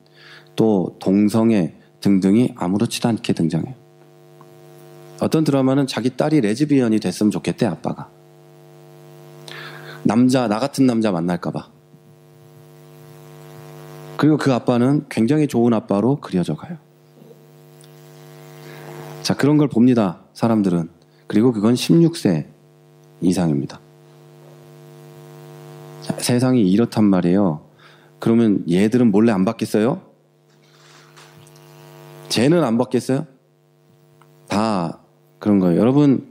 또 동성애 등등이 아무렇지도 않게 등장해요. 어떤 드라마는 자기 딸이 레즈비언이 됐으면 좋겠대, 아빠가. 나 같은 남자 만날까봐. 그리고 그 아빠는 굉장히 좋은 아빠로 그려져 가요. 자, 그런 걸 봅니다, 사람들은. 그리고 그건 16세 이상입니다. 자, 세상이 이렇단 말이에요. 그러면 얘들은 몰래 안 받겠어요? 쟤는 안 받겠어요? 다 그런 거예요. 여러분,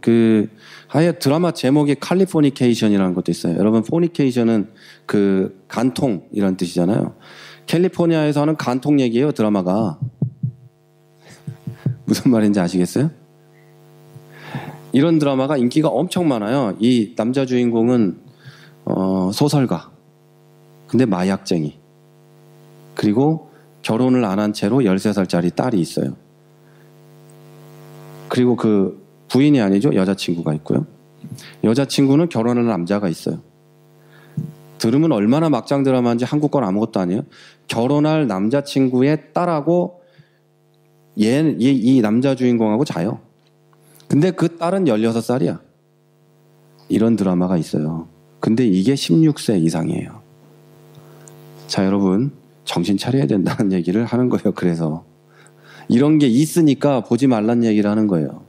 아예 드라마 제목이 칼리포니케이션이라는 것도 있어요. 여러분, 포니케이션은 그 간통이라는 뜻이잖아요. 캘리포니아에서 하는 간통 얘기예요, 드라마가. 무슨 말인지 아시겠어요? 이런 드라마가 인기가 엄청 많아요. 이 남자 주인공은 소설가, 근데 마약쟁이, 그리고 결혼을 안 한 채로 13살짜리 딸이 있어요. 그리고 그 부인이 아니죠, 여자친구가 있고요. 여자친구는 결혼하는 남자가 있어요. 들으면 얼마나 막장 드라마인지 한국 건 아무것도 아니에요. 결혼할 남자친구의 딸하고 이 남자 주인공하고 자요. 근데 그 딸은 16살이야. 이런 드라마가 있어요. 근데 이게 16세 이상이에요. 자, 여러분, 정신 차려야 된다는 얘기를 하는 거예요. 그래서 이런 게 있으니까 보지 말란 얘기를 하는 거예요.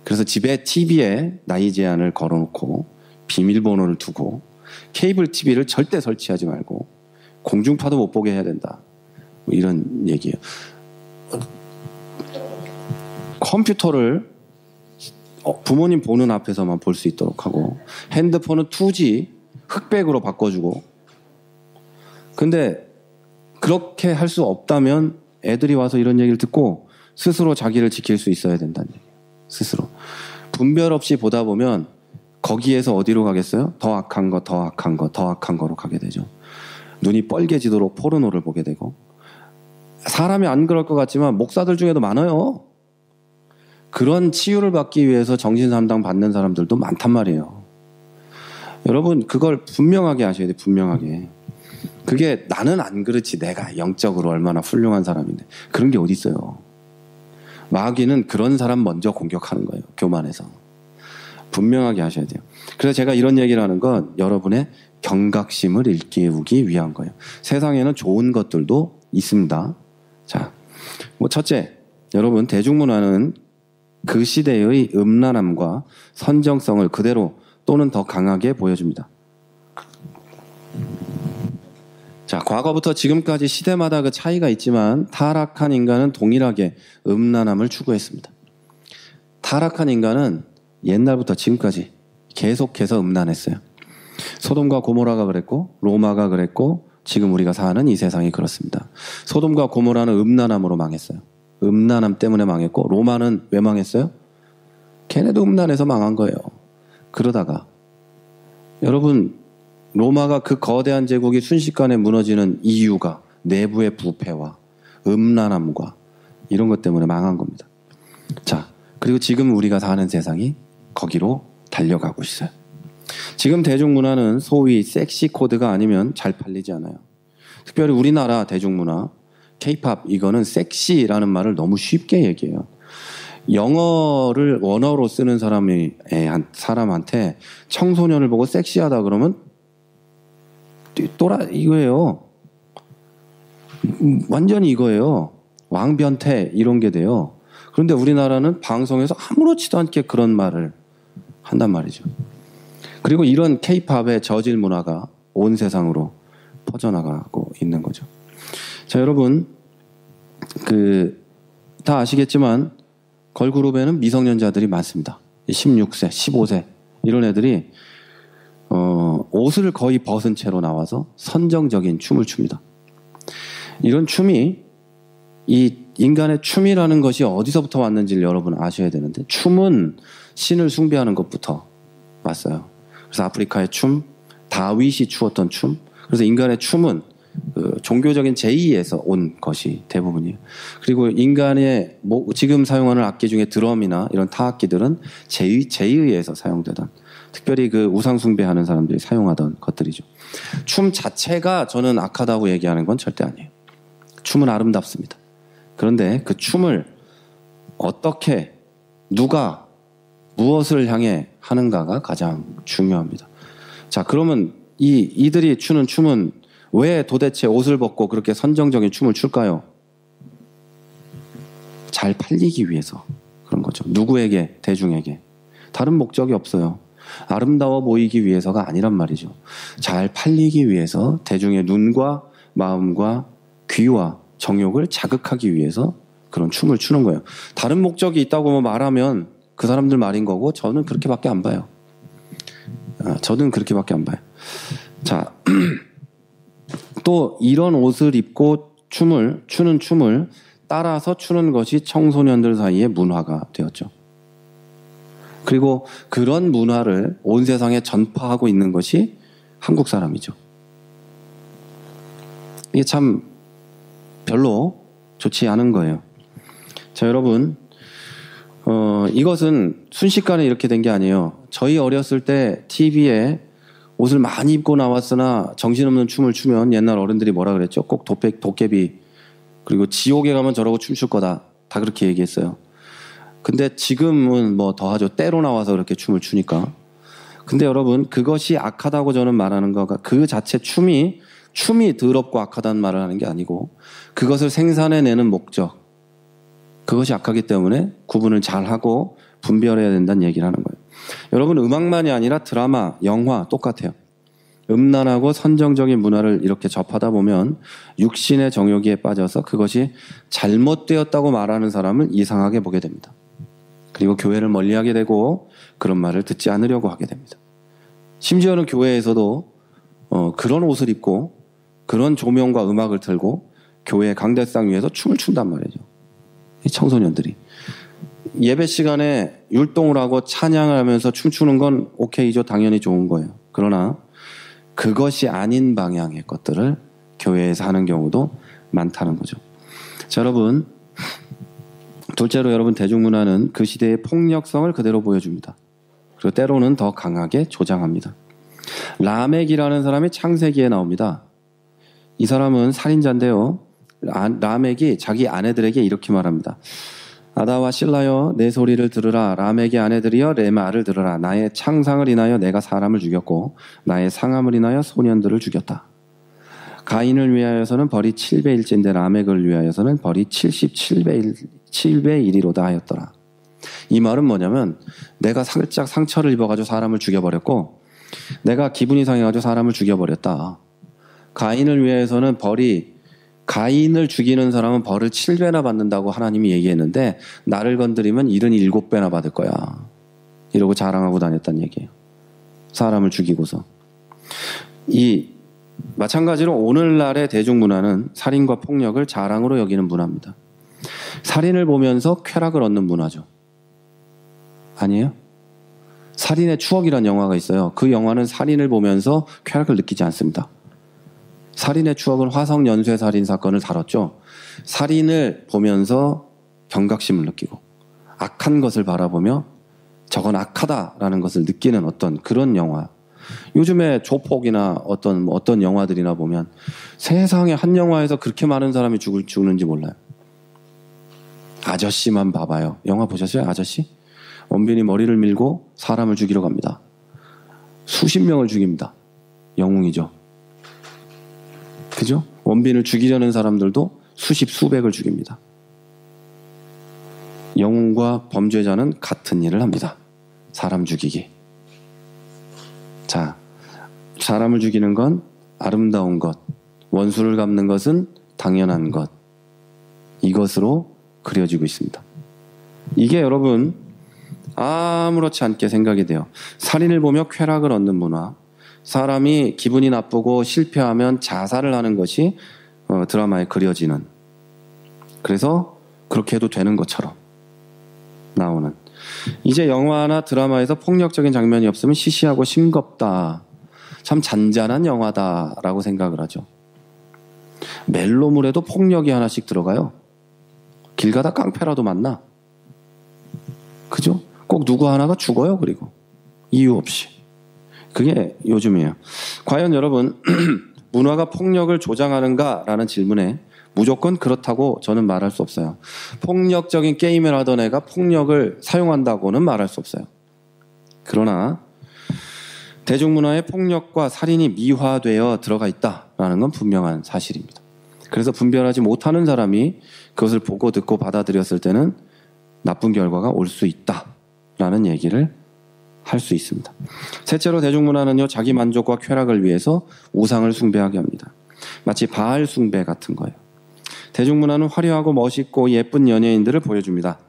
그래서 집에 TV에 나이 제한을 걸어놓고 비밀번호를 두고 케이블 TV를 절대 설치하지 말고 공중파도 못 보게 해야 된다. 뭐 이런 얘기예요. 컴퓨터를 부모님 보는 앞에서만 볼 수 있도록 하고 핸드폰은 2G 흑백으로 바꿔주고. 근데 그렇게 할 수 없다면 애들이 와서 이런 얘기를 듣고 스스로 자기를 지킬 수 있어야 된다는 얘기예요. 스스로. 분별 없이 보다 보면 거기에서 어디로 가겠어요? 더 악한 거, 더 악한 거, 더 악한 거로 가게 되죠. 눈이 뻘개지도록 포르노를 보게 되고. 사람이 안 그럴 것 같지만 목사들 중에도 많아요. 그런 치유를 받기 위해서 정신상담 받는 사람들도 많단 말이에요. 여러분, 그걸 분명하게 아셔야 돼요. 분명하게. 그게 나는 안 그렇지, 내가 영적으로 얼마나 훌륭한 사람인데. 그런 게 어디 있어요. 마귀는 그런 사람 먼저 공격하는 거예요. 교만해서. 분명하게 하셔야 돼요. 그래서 제가 이런 얘기를 하는 건 여러분의 경각심을 일깨우기 위한 거예요. 세상에는 좋은 것들도 있습니다. 자, 첫째, 여러분 대중문화는 그 시대의 음란함과 선정성을 그대로 또는 더 강하게 보여줍니다. 자, 과거부터 지금까지 시대마다 그 차이가 있지만 타락한 인간은 동일하게 음란함을 추구했습니다. 타락한 인간은 옛날부터 지금까지 계속해서 음란했어요. 소돔과 고모라가 그랬고 로마가 그랬고 지금 우리가 사는 이 세상이 그렇습니다. 소돔과 고모라는 음란함으로 망했어요. 음란함 때문에 망했고 로마는 왜 망했어요? 걔네도 음란해서 망한 거예요. 그러다가 여러분 로마가 그 거대한 제국이 순식간에 무너지는 이유가 내부의 부패와 음란함과 이런 것 때문에 망한 겁니다. 자, 그리고 지금 우리가 사는 세상이 거기로 달려가고 있어요. 지금 대중문화는 소위 섹시 코드가 아니면 잘 팔리지 않아요. 특별히 우리나라 대중문화, K-팝 이거는 섹시라는 말을 너무 쉽게 얘기해요. 영어를 원어로 쓰는 사람한테 청소년을 보고 섹시하다 그러면 이거예요. 완전히 이거예요. 왕변태 이런 게 돼요. 그런데 우리나라는 방송에서 아무렇지도 않게 그런 말을 한단 말이죠. 그리고 이런 K-팝의 저질 문화가 온 세상으로 퍼져나가고 있는 거죠. 자, 여러분 다 아시겠지만 걸그룹에는 미성년자들이 많습니다. 16세, 15세 이런 애들이 옷을 거의 벗은 채로 나와서 선정적인 춤을 춥니다. 이런 춤이 이 인간의 춤이라는 것이 어디서부터 왔는지를 여러분 아셔야 되는데 춤은 신을 숭배하는 것부터 왔어요. 그래서 아프리카의 춤, 다윗이 추었던 춤, 그래서 인간의 춤은 종교적인 제의에서 온 것이 대부분이에요. 그리고 인간의 지금 사용하는 악기 중에 드럼이나 이런 타악기들은 제의에서 사용되던 특별히 그 우상 숭배하는 사람들이 사용하던 것들이죠. 춤 자체가 저는 악하다고 얘기하는 건 절대 아니에요. 춤은 아름답습니다. 그런데 그 춤을 어떻게 누가 무엇을 향해 하는가가 가장 중요합니다. 자, 그러면 이들이 추는 춤은 왜 도대체 옷을 벗고 그렇게 선정적인 춤을 출까요? 잘 팔리기 위해서 그런 거죠. 누구에게? 대중에게. 다른 목적이 없어요. 아름다워 보이기 위해서가 아니란 말이죠. 잘 팔리기 위해서 대중의 눈과 마음과 귀와 정욕을 자극하기 위해서 그런 춤을 추는 거예요. 다른 목적이 있다고 말하면 그 사람들 말인 거고 저는 그렇게밖에 안 봐요. 저는 그렇게밖에 안 봐요. 자, 또 이런 옷을 입고 추는 춤을 따라서 추는 것이 청소년들 사이의 문화가 되었죠. 그리고 그런 문화를 온 세상에 전파하고 있는 것이 한국 사람이죠. 이게 참 별로 좋지 않은 거예요. 자, 여러분, 이것은 순식간에 이렇게 된 게 아니에요. 저희 어렸을 때 TV에 옷을 많이 입고 나왔으나 정신없는 춤을 추면 옛날 어른들이 뭐라 그랬죠? 꼭 도깨비 그리고 지옥에 가면 저러고 춤출 거다. 다 그렇게 얘기했어요. 근데 지금은 뭐 더하죠. 때로 나와서 그렇게 춤을 추니까. 근데 여러분 그것이 악하다고 저는 말하는 거가 그 자체 춤이 더럽고 악하다는 말을 하는 게 아니고 그것을 생산해내는 목적 그것이 악하기 때문에 구분을 잘하고 분별해야 된다는 얘기를 하는 거예요. 여러분 음악만이 아니라 드라마, 영화 똑같아요. 음란하고 선정적인 문화를 이렇게 접하다 보면 육신의 정욕에 빠져서 그것이 잘못되었다고 말하는 사람을 이상하게 보게 됩니다. 그리고 교회를 멀리하게 되고 그런 말을 듣지 않으려고 하게 됩니다. 심지어는 교회에서도 그런 옷을 입고 그런 조명과 음악을 틀고 교회 강대상 위에서 춤을 춘단 말이죠. 이 청소년들이. 예배 시간에 율동을 하고 찬양을 하면서 춤추는 건 오케이죠. 당연히 좋은 거예요. 그러나 그것이 아닌 방향의 것들을 교회에서 하는 경우도 많다는 거죠. 자, 여러분, 둘째로 여러분 대중문화는 그 시대의 폭력성을 그대로 보여줍니다. 그리고 때로는 더 강하게 조장합니다. 라멕이라는 사람이 창세기에 나옵니다. 이 사람은 살인자인데요. 라멕이 자기 아내들에게 이렇게 말합니다. 아다와 실라여 내 소리를 들으라. 람에게 아내들이여 내 말을 들으라. 나의 창상을 인하여 내가 사람을 죽였고 나의 상함을 인하여 소년들을 죽였다. 가인을 위하여서는 벌이 7배일진데 라멕을 위하여서는 벌이 77배1이로다 하였더라. 이 말은 뭐냐면 내가 살짝 상처를 입어가지고 사람을 죽여버렸고 내가 기분이 상해가지고 사람을 죽여버렸다. 가인을 위해서는 벌이 가인을 죽이는 사람은 벌을 7배나 받는다고 하나님이 얘기했는데 나를 건드리면 77배나 받을 거야. 이러고 자랑하고 다녔다는 얘기예요. 사람을 죽이고서. 마찬가지로 오늘날의 대중문화는 살인과 폭력을 자랑으로 여기는 문화입니다. 살인을 보면서 쾌락을 얻는 문화죠. 아니에요? 살인의 추억이라는 영화가 있어요. 그 영화는 살인을 보면서 쾌락을 느끼지 않습니다. 살인의 추억은 화성 연쇄 살인 사건을 다뤘죠. 살인을 보면서 경각심을 느끼고 악한 것을 바라보며 저건 악하다라는 것을 느끼는 어떤 그런 영화. 요즘에 조폭이나 어떤 영화들이나 보면 세상에 한 영화에서 그렇게 많은 사람이 죽는지 몰라요. 아저씨만 봐봐요. 영화 보셨어요? 아저씨? 원빈이 머리를 밀고 사람을 죽이러 갑니다. 수십 명을 죽입니다. 영웅이죠. 그죠? 원빈을 죽이려는 사람들도 수백을 죽입니다. 영웅과 범죄자는 같은 일을 합니다. 사람 죽이기. 자, 사람을 죽이는 건 아름다운 것, 원수를 갚는 것은 당연한 것. 이것으로 그려지고 있습니다. 이게 여러분 아무렇지 않게 생각이 돼요. 살인을 보며 쾌락을 얻는 문화, 사람이 기분이 나쁘고 실패하면 자살을 하는 것이 드라마에 그려지는, 그래서 그렇게 해도 되는 것처럼 나오는, 이제 영화나 드라마에서 폭력적인 장면이 없으면 시시하고 싱겁다, 참 잔잔한 영화다라고 생각을 하죠. 멜로물에도 폭력이 하나씩 들어가요. 길 가다 깡패라도 만나. 그죠? 꼭 누구 하나가 죽어요. 그리고 이유 없이. 그게 요즘이에요. 과연 여러분 문화가 폭력을 조장하는가라는 질문에 무조건 그렇다고 저는 말할 수 없어요. 폭력적인 게임을 하던 애가 폭력을 사용한다고는 말할 수 없어요. 그러나 대중문화에 폭력과 살인이 미화되어 들어가 있다라는 건 분명한 사실입니다. 그래서 분별하지 못하는 사람이 그것을 보고 듣고 받아들였을 때는 나쁜 결과가 올 수 있다라는 얘기를 할 수 있습니다. 셋째로 대중문화는요, 자기 만족과 쾌락을 위해서 우상을 숭배하게 합니다. 마치 바알 숭배 같은 거예요. 대중문화는 화려하고 멋있고 예쁜 연예인들을 보여줍니다.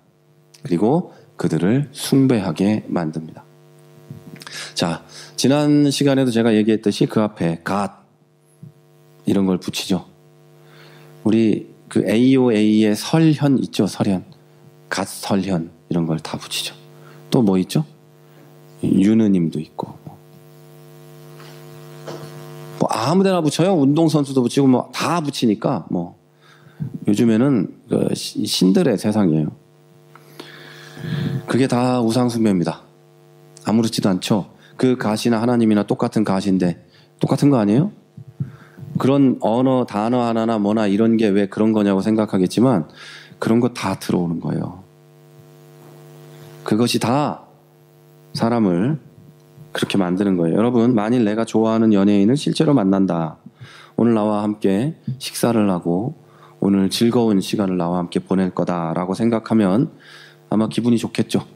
그리고 그들을 숭배하게 만듭니다. 자, 지난 시간에도 제가 얘기했듯이 그 앞에 God 이런 걸 붙이죠. 우리 그 AOA의 설현 있죠, 설현. God 설현 이런 걸 다 붙이죠. 또 뭐 있죠? 유느님도 있고 뭐 아무데나 붙여요. 운동선수도 붙이고 뭐 다 붙이니까 뭐 요즘에는 그 신들의 세상이에요. 그게 다 우상숭배입니다. 아무렇지도 않죠. 그 가시나 하나님이나 똑같은 가시인데 똑같은 거 아니에요? 그런 언어 단어 하나나 뭐나 이런 게 왜 그런 거냐고 생각하겠지만 그런 거 다 들어오는 거예요. 그것이 다 사람을 그렇게 만드는 거예요. 여러분, 만일 내가 좋아하는 연예인을 실제로 만난다. 오늘 나와 함께 식사를 하고 오늘 즐거운 시간을 나와 함께 보낼 거다라고 생각하면 아마 기분이 좋겠죠.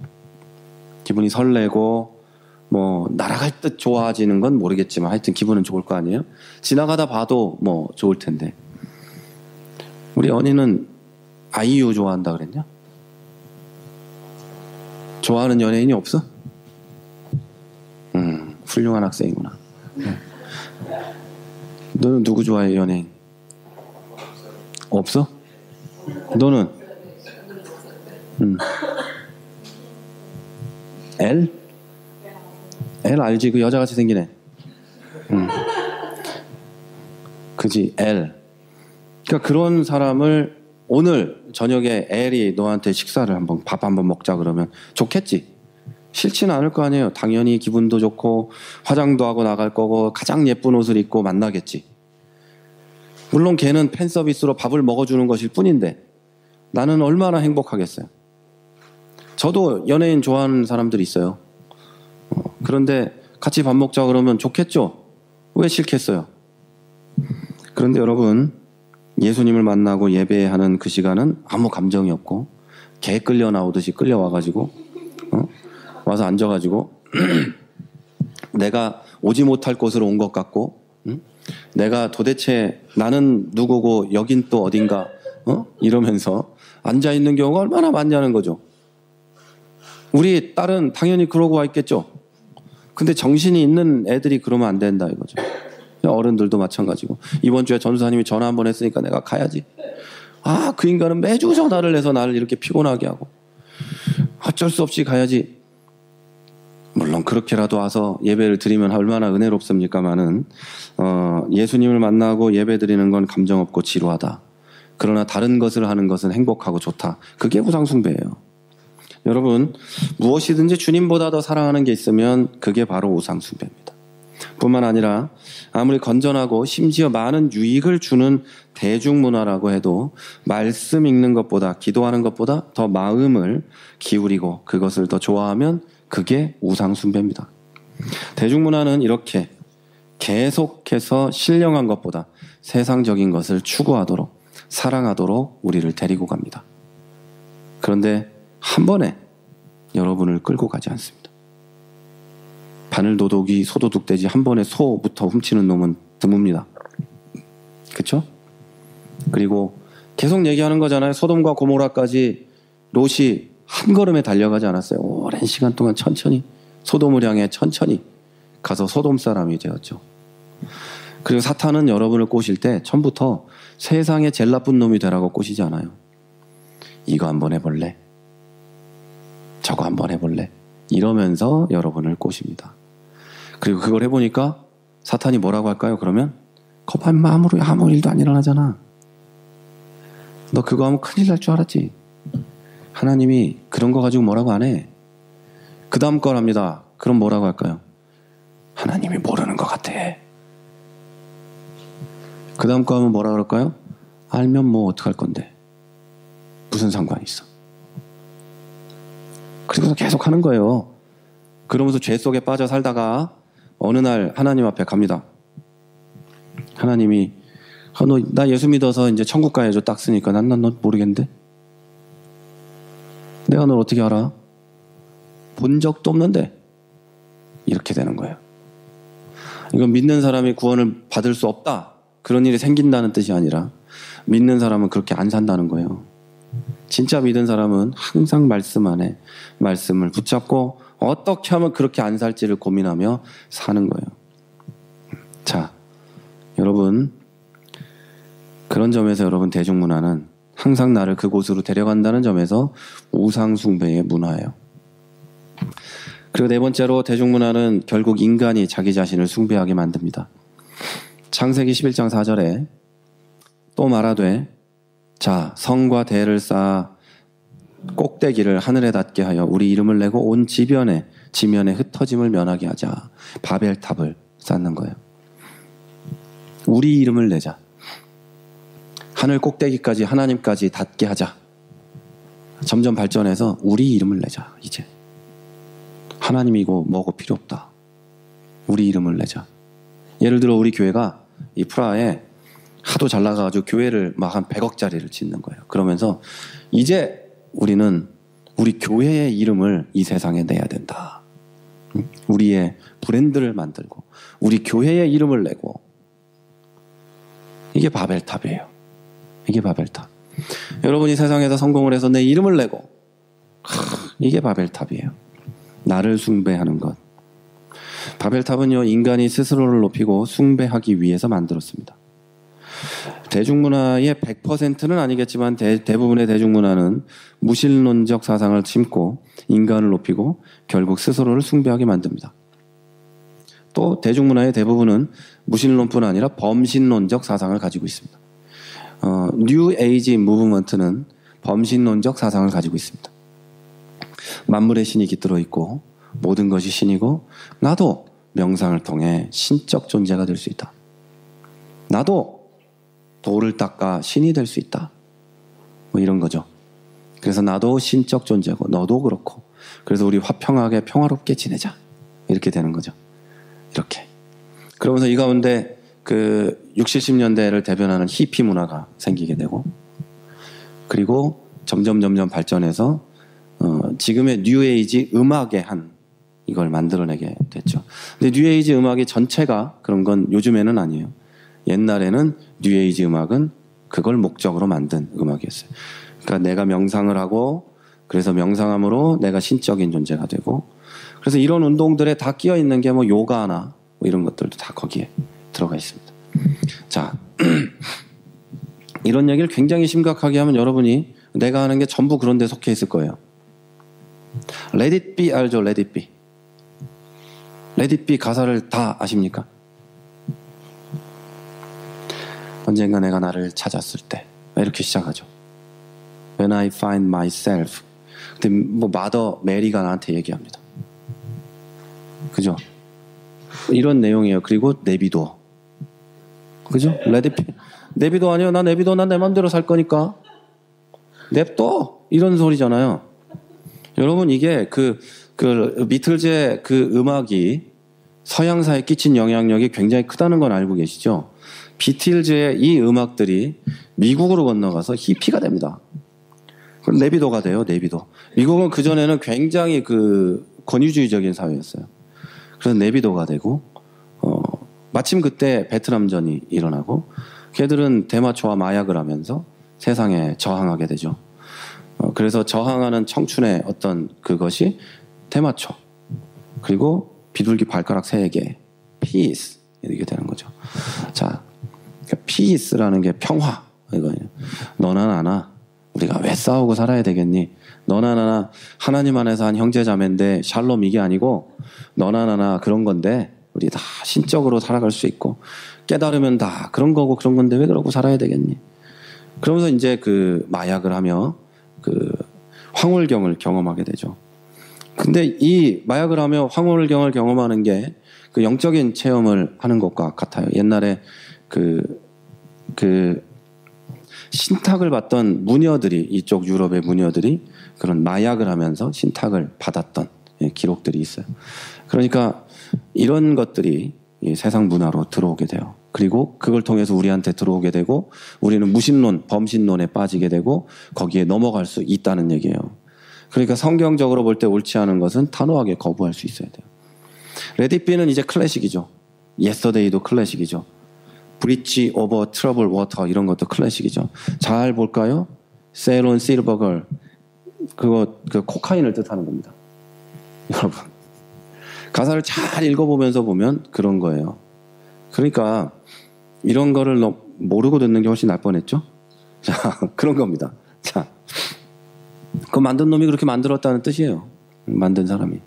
기분이 설레고 뭐 날아갈 듯 좋아지는 건 모르겠지만 하여튼 기분은 좋을 거 아니에요. 지나가다 봐도 뭐 좋을 텐데. 우리 언니는 아이유 좋아한다 그랬냐? 좋아하는 연예인이 없어? 훌륭한 학생이구나. 너는 누구 좋아해, 연예인? 없어? 너는? L? L 알지? 그 여자같이 생긴 애. 그지? L. 그러니까 그런 사람을 오늘 저녁에 L이 너한테 식사를 밥 한번 먹자 그러면 좋겠지? 싫지는 않을 거 아니에요. 당연히 기분도 좋고 화장도 하고 나갈 거고 가장 예쁜 옷을 입고 만나겠지. 물론 걔는 팬 서비스로 밥을 먹어주는 것일 뿐인데 나는 얼마나 행복하겠어요. 저도 연예인 좋아하는 사람들이 있어요. 그런데 같이 밥 먹자 그러면 좋겠죠? 왜 싫겠어요? 그런데 여러분, 예수님을 만나고 예배하는 그 시간은 아무 감정이 없고 개 끌려 나오듯이 끌려와가지고 와서 앉아가지고 내가 오지 못할 곳으로 온 것 같고 내가 도대체 나는 누구고 여긴 또 어딘가 이러면서 앉아있는 경우가 얼마나 많냐는 거죠. 우리 딸은 당연히 그러고 와 있겠죠. 근데 정신이 있는 애들이 그러면 안 된다 이거죠. 어른들도 마찬가지고. 이번 주에 전도사님이 전화 한번 했으니까 내가 가야지. 아, 그 인간은 매주 전화를 해서 나를 이렇게 피곤하게 하고 어쩔 수 없이 가야지. 물론 그렇게라도 와서 예배를 드리면 얼마나 은혜롭습니까마는 예수님을 만나고 예배 드리는 건 감정 없고 지루하다. 그러나 다른 것을 하는 것은 행복하고 좋다. 그게 우상숭배예요. 여러분, 무엇이든지 주님보다 더 사랑하는 게 있으면 그게 바로 우상숭배입니다. 뿐만 아니라 아무리 건전하고 심지어 많은 유익을 주는 대중문화라고 해도 말씀 읽는 것보다, 기도하는 것보다 더 마음을 기울이고 그것을 더 좋아하면 그게 우상숭배입니다. 대중문화는 이렇게 계속해서 신령한 것보다 세상적인 것을 추구하도록, 사랑하도록 우리를 데리고 갑니다. 그런데 한 번에 여러분을 끌고 가지 않습니다. 바늘도둑이 소도둑되지 한 번에 소부터 훔치는 놈은 드뭅니다. 그렇죠? 그리고 계속 얘기하는 거잖아요. 소돔과 고모라까지 롯이 한 걸음에 달려가지 않았어요. 오랜 시간 동안 천천히 소돔을 향해 천천히 가서 소돔 사람이 되었죠. 그리고 사탄은 여러분을 꼬실 때 처음부터 세상에 제일 나쁜 놈이 되라고 꼬시지 않아요. 이거 한번 해볼래? 저거 한번 해볼래? 이러면서 여러분을 꼬십니다. 그리고 그걸 해보니까 사탄이 뭐라고 할까요? 그러면 거봐 인마 아무 일도 안 일어나잖아. 너 그거 하면 큰일 날 줄 알았지? 하나님이 그런 거 가지고 뭐라고 안 해. 그 다음 걸 합니다. 그럼 뭐라고 할까요? 하나님이 모르는 것 같아. 그 다음 거 하면 뭐라 그럴까요? 알면 뭐 어떡할 건데. 무슨 상관이 있어. 그래서 계속 하는 거예요. 그러면서 죄 속에 빠져 살다가 어느 날 하나님 앞에 갑니다. 하나님이 나 예수 믿어서 이제 천국 가야죠. 딱 쓰니까 난 너 모르겠는데. 내가 널 어떻게 알아? 본 적도 없는데. 이렇게 되는 거예요. 이건 믿는 사람이 구원을 받을 수 없다. 그런 일이 생긴다는 뜻이 아니라 믿는 사람은 그렇게 안 산다는 거예요. 진짜 믿은 사람은 항상 말씀 안에 말씀을 붙잡고 어떻게 하면 그렇게 안 살지를 고민하며 사는 거예요. 자, 여러분, 그런 점에서 여러분 대중문화는 항상 나를 그곳으로 데려간다는 점에서 우상숭배의 문화예요. 그리고 네 번째로 대중문화는 결국 인간이 자기 자신을 숭배하게 만듭니다. 창세기 11장 4절에 또 말하되 자, 성과 대를 쌓아 꼭대기를 하늘에 닿게 하여 우리 이름을 내고 온 지면에 흩어짐을 면하게 하자. 바벨탑을 쌓는 거예요. 우리 이름을 내자. 하늘 꼭대기까지 하나님까지 닿게 하자. 점점 발전해서 우리 이름을 내자. 이제 하나님이고 뭐고 필요 없다. 우리 이름을 내자. 예를 들어 우리 교회가 이 프라하에 하도 잘 나가가지고 교회를 막 한 100억짜리를 짓는 거예요. 그러면서 이제 우리는 우리 교회의 이름을 이 세상에 내야 된다. 우리의 브랜드를 만들고 우리 교회의 이름을 내고. 이게 바벨탑이에요. 이게 바벨탑. 여러분이 세상에서 성공을 해서 내 이름을 내고 이게 바벨탑이에요. 나를 숭배하는 것. 바벨탑은요, 인간이 스스로를 높이고 숭배하기 위해서 만들었습니다. 대중문화의 100%는 아니겠지만 대부분의 대중문화는 무신론적 사상을 심고 인간을 높이고 결국 스스로를 숭배하게 만듭니다. 또 대중문화의 대부분은 무신론뿐 아니라 범신론적 사상을 가지고 있습니다. 뉴 에이지 무브먼트는 범신론적 사상을 가지고 있습니다. 만물의 신이 깃들어 있고 모든 것이 신이고 나도 명상을 통해 신적 존재가 될 수 있다. 나도 돌을 닦아 신이 될 수 있다. 뭐 이런 거죠. 그래서 나도 신적 존재고 너도 그렇고 그래서 우리 화평하게 평화롭게 지내자. 이렇게 되는 거죠. 이렇게. 그러면서 이 가운데 그 60, 70년대를 대변하는 히피 문화가 생기게 되고 그리고 점점 발전해서 지금의 뉴에이지 음악의 한 이걸 만들어내게 됐죠. 근데 뉴에이지 음악의 전체가 그런 건 요즘에는 아니에요. 옛날에는 뉴에이지 음악은 그걸 목적으로 만든 음악이었어요. 그러니까 내가 명상을 하고 그래서 명상함으로 내가 신적인 존재가 되고 그래서 이런 운동들에 다 끼어 있는 게 뭐 요가나 뭐 이런 것들도 다 거기에 들어가 있습니다. 자, 이런 얘기를 굉장히 심각하게 하면 여러분이 내가 하는 게 전부 그런 데 속해 있을 거예요. Let it be 알죠? Let it be. Let it be 가사를 다 아십니까? 언젠가 내가 나를 찾았을 때 이렇게 시작하죠. When I find myself. 근데 뭐 마더 메리가 나한테 얘기합니다. 그죠? 이런 내용이에요. 그리고 내비둬. 그죠? Let it be. 내비둬 아니에요. 나 내비둬. 난 내 맘대로 살 거니까. 냅둬. 이런 소리잖아요. 여러분 이게 그 비틀즈의 그 음악이 서양사에 끼친 영향력이 굉장히 크다는 건 알고 계시죠? 비틀즈의 이 음악들이 미국으로 건너가서 히피가 됩니다. 그럼 내비도가 돼요. 내비도. 미국은 그전에는 굉장히 그 권위주의적인 사회였어요. 그래서 내비도가 되고 마침 그때 베트남전이 일어나고 걔들은 대마초와 마약을 하면서 세상에 저항하게 되죠. 그래서 저항하는 청춘의 어떤 그것이 대마초 그리고 비둘기 발가락 3개 피스 이렇게 되는 거죠. 자, 피스라는 게 평화 이거예요. 너나 나나 우리가 왜 싸우고 살아야 되겠니? 너나 나나 하나님 안에서 한 형제자매인데 샬롬 이게 아니고 너나 나나 그런 건데 우리 다 신적으로 살아갈 수 있고 깨달으면 다 그런 거고 그런 건데 왜 그러고 살아야 되겠니? 그러면서 이제 그 마약을 하며 그 황홀경을 경험하게 되죠. 근데 이 마약을 하며 황홀경을 경험하는 게 그 영적인 체험을 하는 것과 같아요. 옛날에 그 신탁을 받던 무녀들이 이쪽 유럽의 무녀들이 그런 마약을 하면서 신탁을 받았던 기록들이 있어요. 그러니까 이런 것들이 이 세상 문화로 들어오게 돼요. 그리고 그걸 통해서 우리한테 들어오게 되고 우리는 무신론, 범신론에 빠지게 되고 거기에 넘어갈 수 있다는 얘기예요. 그러니까 성경적으로 볼 때 옳지 않은 것은 단호하게 거부할 수 있어야 돼요. 레디비는 이제 클래식이죠. 예스터데이도 클래식이죠. 브릿지 오버 트러블 워터 이런 것도 클래식이죠. 잘 볼까요? 세일온 실버걸 그거 그 코카인을 뜻하는 겁니다. 여러분 가사를 잘 읽어보면서 보면 그런 거예요. 그러니까 이런 거를 모르고 듣는 게 훨씬 날 뻔했죠. 자 그런 겁니다. 자 그 만든 놈이 그렇게 만들었다는 뜻이에요. 만든 사람이.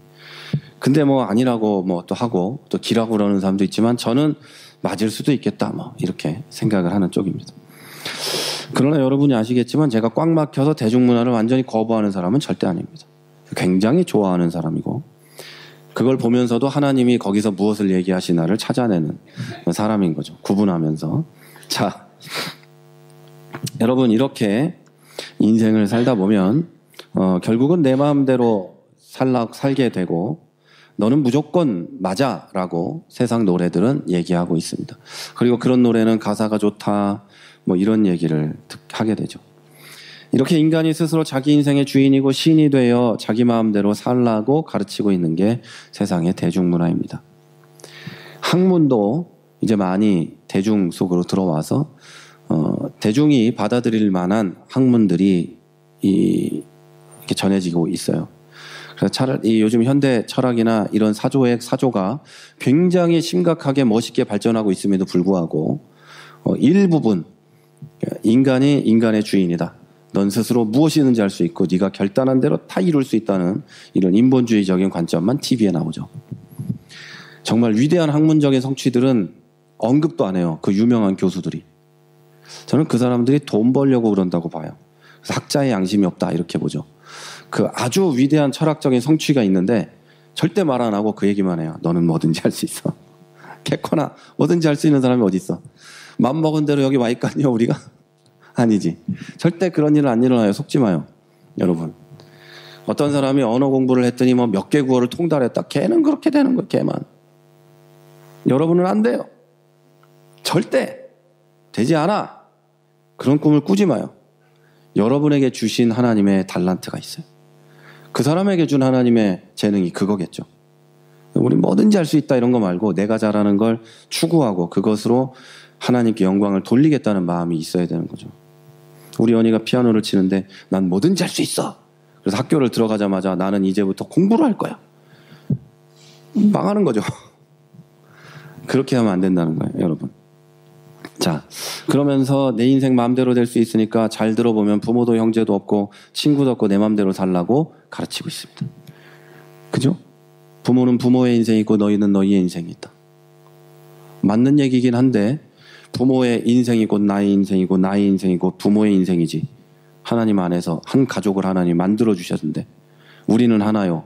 근데 뭐 아니라고 뭐 또 하고 또 기라고 그러는 사람도 있지만 저는 맞을 수도 있겠다 뭐 이렇게 생각을 하는 쪽입니다. 그러나 여러분이 아시겠지만 제가 꽉 막혀서 대중문화를 완전히 거부하는 사람은 절대 아닙니다. 굉장히 좋아하는 사람이고 그걸 보면서도 하나님이 거기서 무엇을 얘기하시나를 찾아내는 사람인 거죠. 구분하면서. 자, 여러분 이렇게 인생을 살다 보면 결국은 내 마음대로 살게 되고 너는 무조건 맞아 라고 세상 노래들은 얘기하고 있습니다. 그리고 그런 노래는 가사가 좋다 뭐 이런 얘기를 하게 되죠. 이렇게 인간이 스스로 자기 인생의 주인이고 신이 되어 자기 마음대로 살라고 가르치고 있는 게 세상의 대중문화입니다. 학문도 이제 많이 대중 속으로 들어와서 대중이 받아들일 만한 학문들이 이렇게 전해지고 있어요. 그래서 차라리 요즘 현대 철학이나 이런 사조가 굉장히 심각하게 멋있게 발전하고 있음에도 불구하고 일부분 인간이 인간의 주인이다. 넌 스스로 무엇이든지 할 수 있고 네가 결단한 대로 다 이룰 수 있다는 이런 인본주의적인 관점만 TV에 나오죠. 정말 위대한 학문적인 성취들은 언급도 안 해요. 그 유명한 교수들이. 저는 그 사람들이 돈 벌려고 그런다고 봐요. 그래서 학자의 양심이 없다 이렇게 보죠. 그 아주 위대한 철학적인 성취가 있는데 절대 말 안 하고 그 얘기만 해요. 너는 뭐든지 할 수 있어. 개코나 뭐든지 할 수 있는 사람이 어디 있어. 맘먹은 대로 여기 와 있거든요 우리가. 아니지. 절대 그런 일은 안 일어나요. 속지 마요. 여러분. 어떤 사람이 언어 공부를 했더니 뭐 몇 개 국어를 통달했다. 걔는 그렇게 되는 거예요. 걔만. 여러분은 안 돼요. 절대 되지 않아. 그런 꿈을 꾸지 마요. 여러분에게 주신 하나님의 달란트가 있어요. 그 사람에게 준 하나님의 재능이 그거겠죠. 우리 뭐든지 할 수 있다 이런 거 말고 내가 잘하는 걸 추구하고 그것으로 하나님께 영광을 돌리겠다는 마음이 있어야 되는 거죠. 우리 언니가 피아노를 치는데 난 뭐든지 할 수 있어. 그래서 학교를 들어가자마자 나는 이제부터 공부를 할 거야. 망하는 거죠. 그렇게 하면 안 된다는 거예요, 여러분. 자, 그러면서 내 인생 마음대로 될 수 있으니까 잘 들어보면 부모도 형제도 없고 친구도 없고 내 마음대로 살라고 가르치고 있습니다. 그죠? 부모는 부모의 인생이고 너희는 너희의 인생이 있다. 맞는 얘기긴 한데 부모의 인생이 곧 나의 인생이고 나의 인생이 곧 부모의 인생이지. 하나님 안에서 한 가족을 하나님 만들어 주셨는데 우리는 하나요.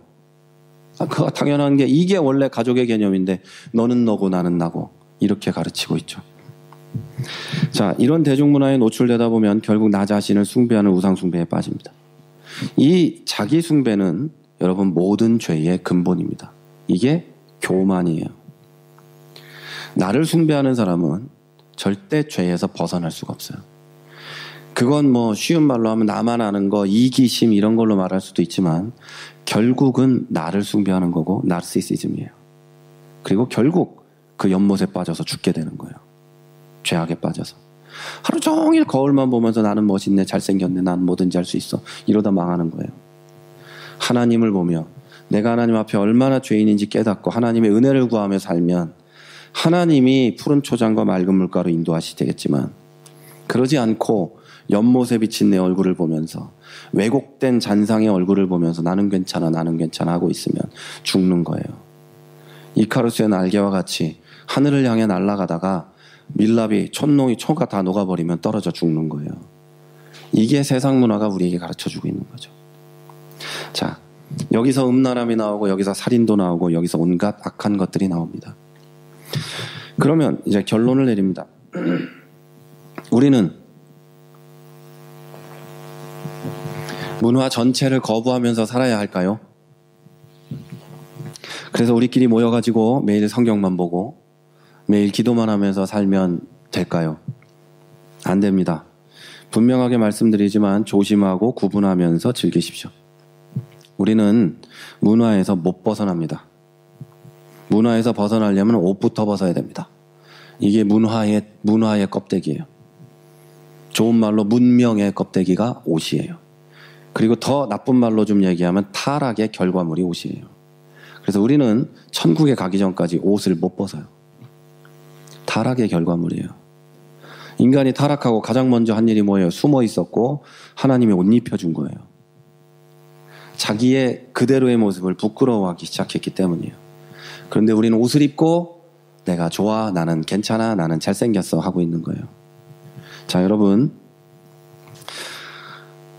그거 당연한 게 이게 원래 가족의 개념인데 너는 너고 나는 나고 이렇게 가르치고 있죠. 자, 이런 대중문화에 노출되다 보면 결국 나 자신을 숭배하는 우상 숭배에 빠집니다. 이 자기 숭배는 여러분 모든 죄의 근본입니다. 이게 교만이에요. 나를 숭배하는 사람은 절대 죄에서 벗어날 수가 없어요. 그건 뭐 쉬운 말로 하면 나만 아는 거, 이기심 이런 걸로 말할 수도 있지만 결국은 나를 숭배하는 거고 나르시시즘이에요. 그리고 결국 그 연못에 빠져서 죽게 되는 거예요. 죄악에 빠져서. 하루 종일 거울만 보면서 나는 멋있네, 잘생겼네, 나는 뭐든지 할 수 있어. 이러다 망하는 거예요. 하나님을 보며 내가 하나님 앞에 얼마나 죄인인지 깨닫고 하나님의 은혜를 구하며 살면 하나님이 푸른 초장과 맑은 물가로 인도하시겠지만 그러지 않고 연못에 비친 내 얼굴을 보면서 왜곡된 잔상의 얼굴을 보면서 나는 괜찮아 하고 있으면 죽는 거예요. 이카루스의 날개와 같이 하늘을 향해 날아가다가 밀랍이 촛농이 초가 다 녹아버리면 떨어져 죽는 거예요. 이게 세상 문화가 우리에게 가르쳐주고 있는 거죠. 자, 여기서 음란함이 나오고 여기서 살인도 나오고 여기서 온갖 악한 것들이 나옵니다. 그러면 이제 결론을 내립니다. 우리는 문화 전체를 거부하면서 살아야 할까요? 그래서 우리끼리 모여가지고 매일 성경만 보고 매일 기도만 하면서 살면 될까요? 안 됩니다. 분명하게 말씀드리지만 조심하고 구분하면서 즐기십시오. 우리는 문화에서 못 벗어납니다. 문화에서 벗어나려면 옷부터 벗어야 됩니다. 이게 문화의 껍데기예요. 좋은 말로 문명의 껍데기가 옷이에요. 그리고 더 나쁜 말로 좀 얘기하면 타락의 결과물이 옷이에요. 그래서 우리는 천국에 가기 전까지 옷을 못 벗어요. 타락의 결과물이에요. 인간이 타락하고 가장 먼저 한 일이 뭐예요? 숨어 있었고 하나님이 옷 입혀준 거예요. 자기의 그대로의 모습을 부끄러워하기 시작했기 때문이에요. 그런데 우리는 옷을 입고 내가 좋아, 나는 괜찮아, 나는 잘생겼어 하고 있는 거예요. 자, 여러분,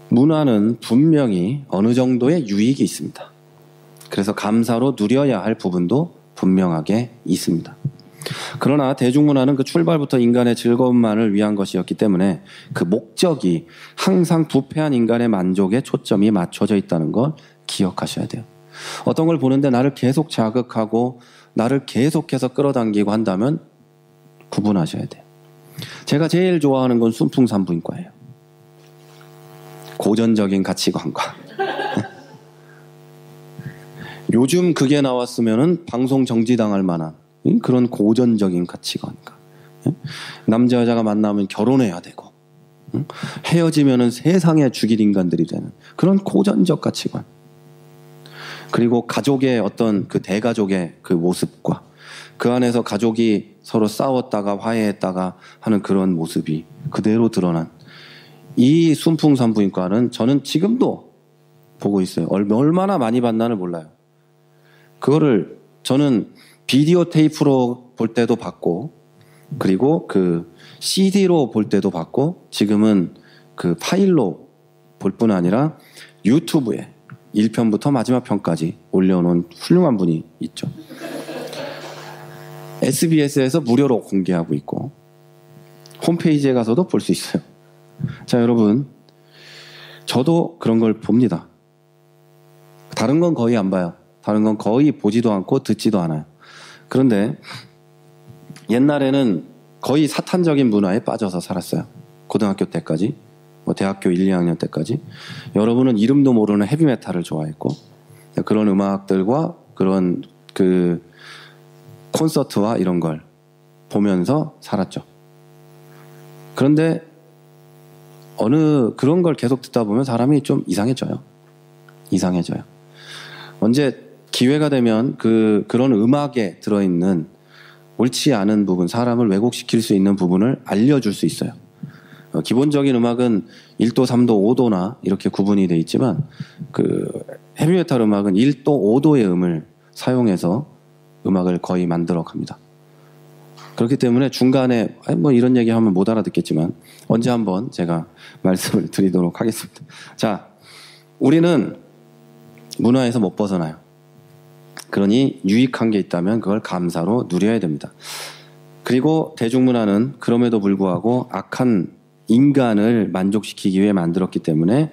문화는 분명히 어느 정도의 유익이 있습니다. 그래서 감사로 누려야 할 부분도 분명하게 있습니다. 그러나 대중문화는 그 출발부터 인간의 즐거움만을 위한 것이었기 때문에 그 목적이 항상 부패한 인간의 만족에 초점이 맞춰져 있다는 걸 기억하셔야 돼요. 어떤 걸 보는데 나를 계속 자극하고 나를 계속해서 끌어당기고 한다면 구분하셔야 돼요. 제가 제일 좋아하는 건 순풍산부인과예요. 고전적인 가치관과 요즘 그게 나왔으면은 방송 정지당할 만한 그런 고전적인 가치관과 남자 여자가 만나면 결혼해야 되고 헤어지면은 세상에 죽일 인간들이 되는 그런 고전적 가치관, 그리고 가족의 어떤 그 대가족의 그 모습과 그 안에서 가족이 서로 싸웠다가 화해했다가 하는 그런 모습이 그대로 드러난 이 순풍산부인과는 저는 지금도 보고 있어요. 얼마나 많이 봤나를 몰라요. 그거를 저는 비디오 테이프로 볼 때도 봤고, 그리고 그 CD로 볼 때도 봤고, 지금은 그 파일로 볼 뿐 아니라 유튜브에 1편부터 마지막 편까지 올려놓은 훌륭한 분이 있죠. SBS에서 무료로 공개하고 있고 홈페이지에 가서도 볼 수 있어요. 자, 여러분, 저도 그런 걸 봅니다. 다른 건 거의 안 봐요. 다른 건 거의 보지도 않고 듣지도 않아요. 그런데 옛날에는 거의 사탄적인 문화에 빠져서 살았어요. 고등학교 때까지, 대학교 1, 2학년 때까지. 여러분은 이름도 모르는 헤비메탈을 좋아했고, 그런 음악들과 그런 그 콘서트와 이런 걸 보면서 살았죠. 그런데 그런 걸 계속 듣다 보면 사람이 좀 이상해져요. 언제 기회가 되면 그런 음악에 들어있는 옳지 않은 부분, 사람을 왜곡시킬 수 있는 부분을 알려줄 수 있어요. 기본적인 음악은 1도, 3도, 5도나 이렇게 구분이 돼 있지만 헤비메탈 음악은 1도, 5도의 음을 사용해서 음악을 거의 만들어 갑니다. 그렇기 때문에 중간에 이런 얘기하면 못 알아듣겠지만 언제 한번 제가 말씀을 드리도록 하겠습니다. 자, 우리는 문화에서 못 벗어나요. 그러니 유익한 게 있다면 그걸 감사로 누려야 됩니다. 그리고 대중문화는 그럼에도 불구하고 악한 인간을 만족시키기 위해 만들었기 때문에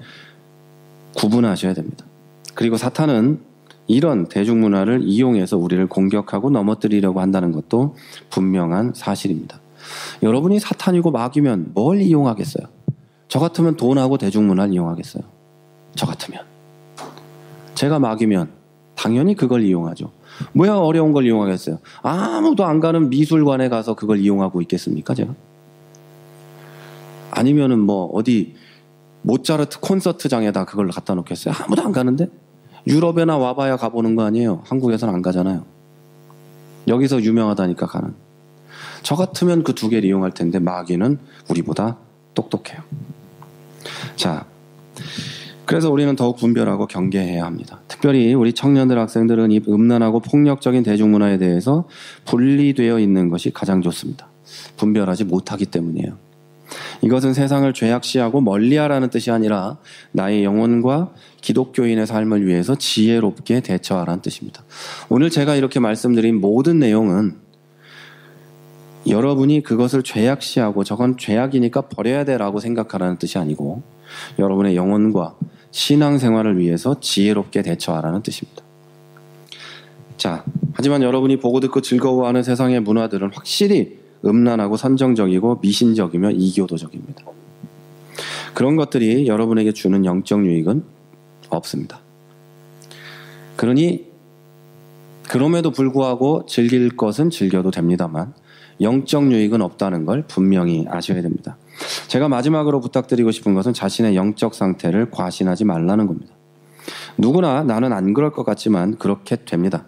구분하셔야 됩니다. 그리고 사탄은 이런 대중문화를 이용해서 우리를 공격하고 넘어뜨리려고 한다는 것도 분명한 사실입니다. 여러분이 사탄이고 마귀면 뭘 이용하겠어요? 저 같으면 돈하고 대중문화를 이용하겠어요? 저 같으면. 제가 마귀면 당연히 그걸 이용하죠. 뭐야 어려운 걸 이용하겠어요? 아무도 안 가는 미술관에 가서 그걸 이용하고 있겠습니까, 제가? 아니면은 어디 모차르트 콘서트장에다 그걸 갖다 놓겠어요? 아무도 안 가는데? 유럽에나 와봐야 가보는 거 아니에요? 한국에서는 안 가잖아요. 여기서 유명하다니까 가는. 저 같으면 그 두 개를 이용할 텐데 마귀는 우리보다 똑똑해요. 자, 그래서 우리는 더욱 분별하고 경계해야 합니다. 특별히 우리 청년들, 학생들은 이 음란하고 폭력적인 대중문화에 대해서 분리되어 있는 것이 가장 좋습니다. 분별하지 못하기 때문이에요. 이것은 세상을 죄악시하고 멀리하라는 뜻이 아니라 나의 영혼과 기독교인의 삶을 위해서 지혜롭게 대처하라는 뜻입니다. 오늘 제가 이렇게 말씀드린 모든 내용은 여러분이 그것을 죄악시하고 저건 죄악이니까 버려야 돼라고 생각하라는 뜻이 아니고 여러분의 영혼과 신앙생활을 위해서 지혜롭게 대처하라는 뜻입니다. 자, 하지만 여러분이 보고 듣고 즐거워하는 세상의 문화들은 확실히 음란하고 선정적이고 미신적이며 이교도적입니다. 그런 것들이 여러분에게 주는 영적 유익은 없습니다. 그러니 그럼에도 불구하고 즐길 것은 즐겨도 됩니다만 영적 유익은 없다는 걸 분명히 아셔야 됩니다. 제가 마지막으로 부탁드리고 싶은 것은 자신의 영적 상태를 과신하지 말라는 겁니다. 누구나 나는 안 그럴 것 같지만 그렇게 됩니다.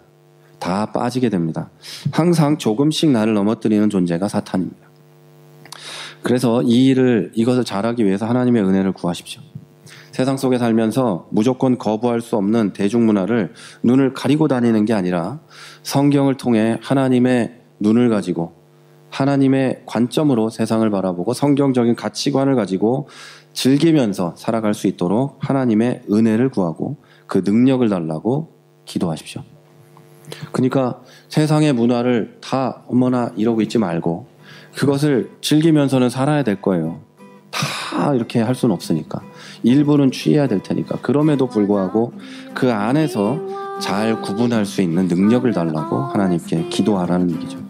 다 빠지게 됩니다. 항상 조금씩 나를 넘어뜨리는 존재가 사탄입니다. 그래서 이것을 잘하기 위해서 하나님의 은혜를 구하십시오. 세상 속에 살면서 무조건 거부할 수 없는 대중문화를 눈을 가리고 다니는 게 아니라 성경을 통해 하나님의 눈을 가지고 하나님의 관점으로 세상을 바라보고 성경적인 가치관을 가지고 즐기면서 살아갈 수 있도록 하나님의 은혜를 구하고 그 능력을 달라고 기도하십시오. 그러니까 세상의 문화를 다 어머나 이러고 있지 말고 그것을 즐기면서는 살아야 될 거예요. 다 이렇게 할 수는 없으니까. 일부는 취해야 될 테니까. 그럼에도 불구하고 그 안에서 잘 구분할 수 있는 능력을 달라고 하나님께 기도하라는 얘기죠.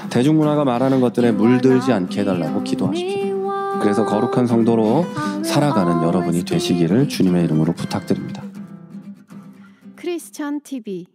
대중문화가 말하는 것들에 물들지 않게 해달라고 기도하십시오. 그래서 거룩한 성도로 살아가는 여러분이 되시기를 주님의 이름으로 부탁드립니다. 크리스천 TV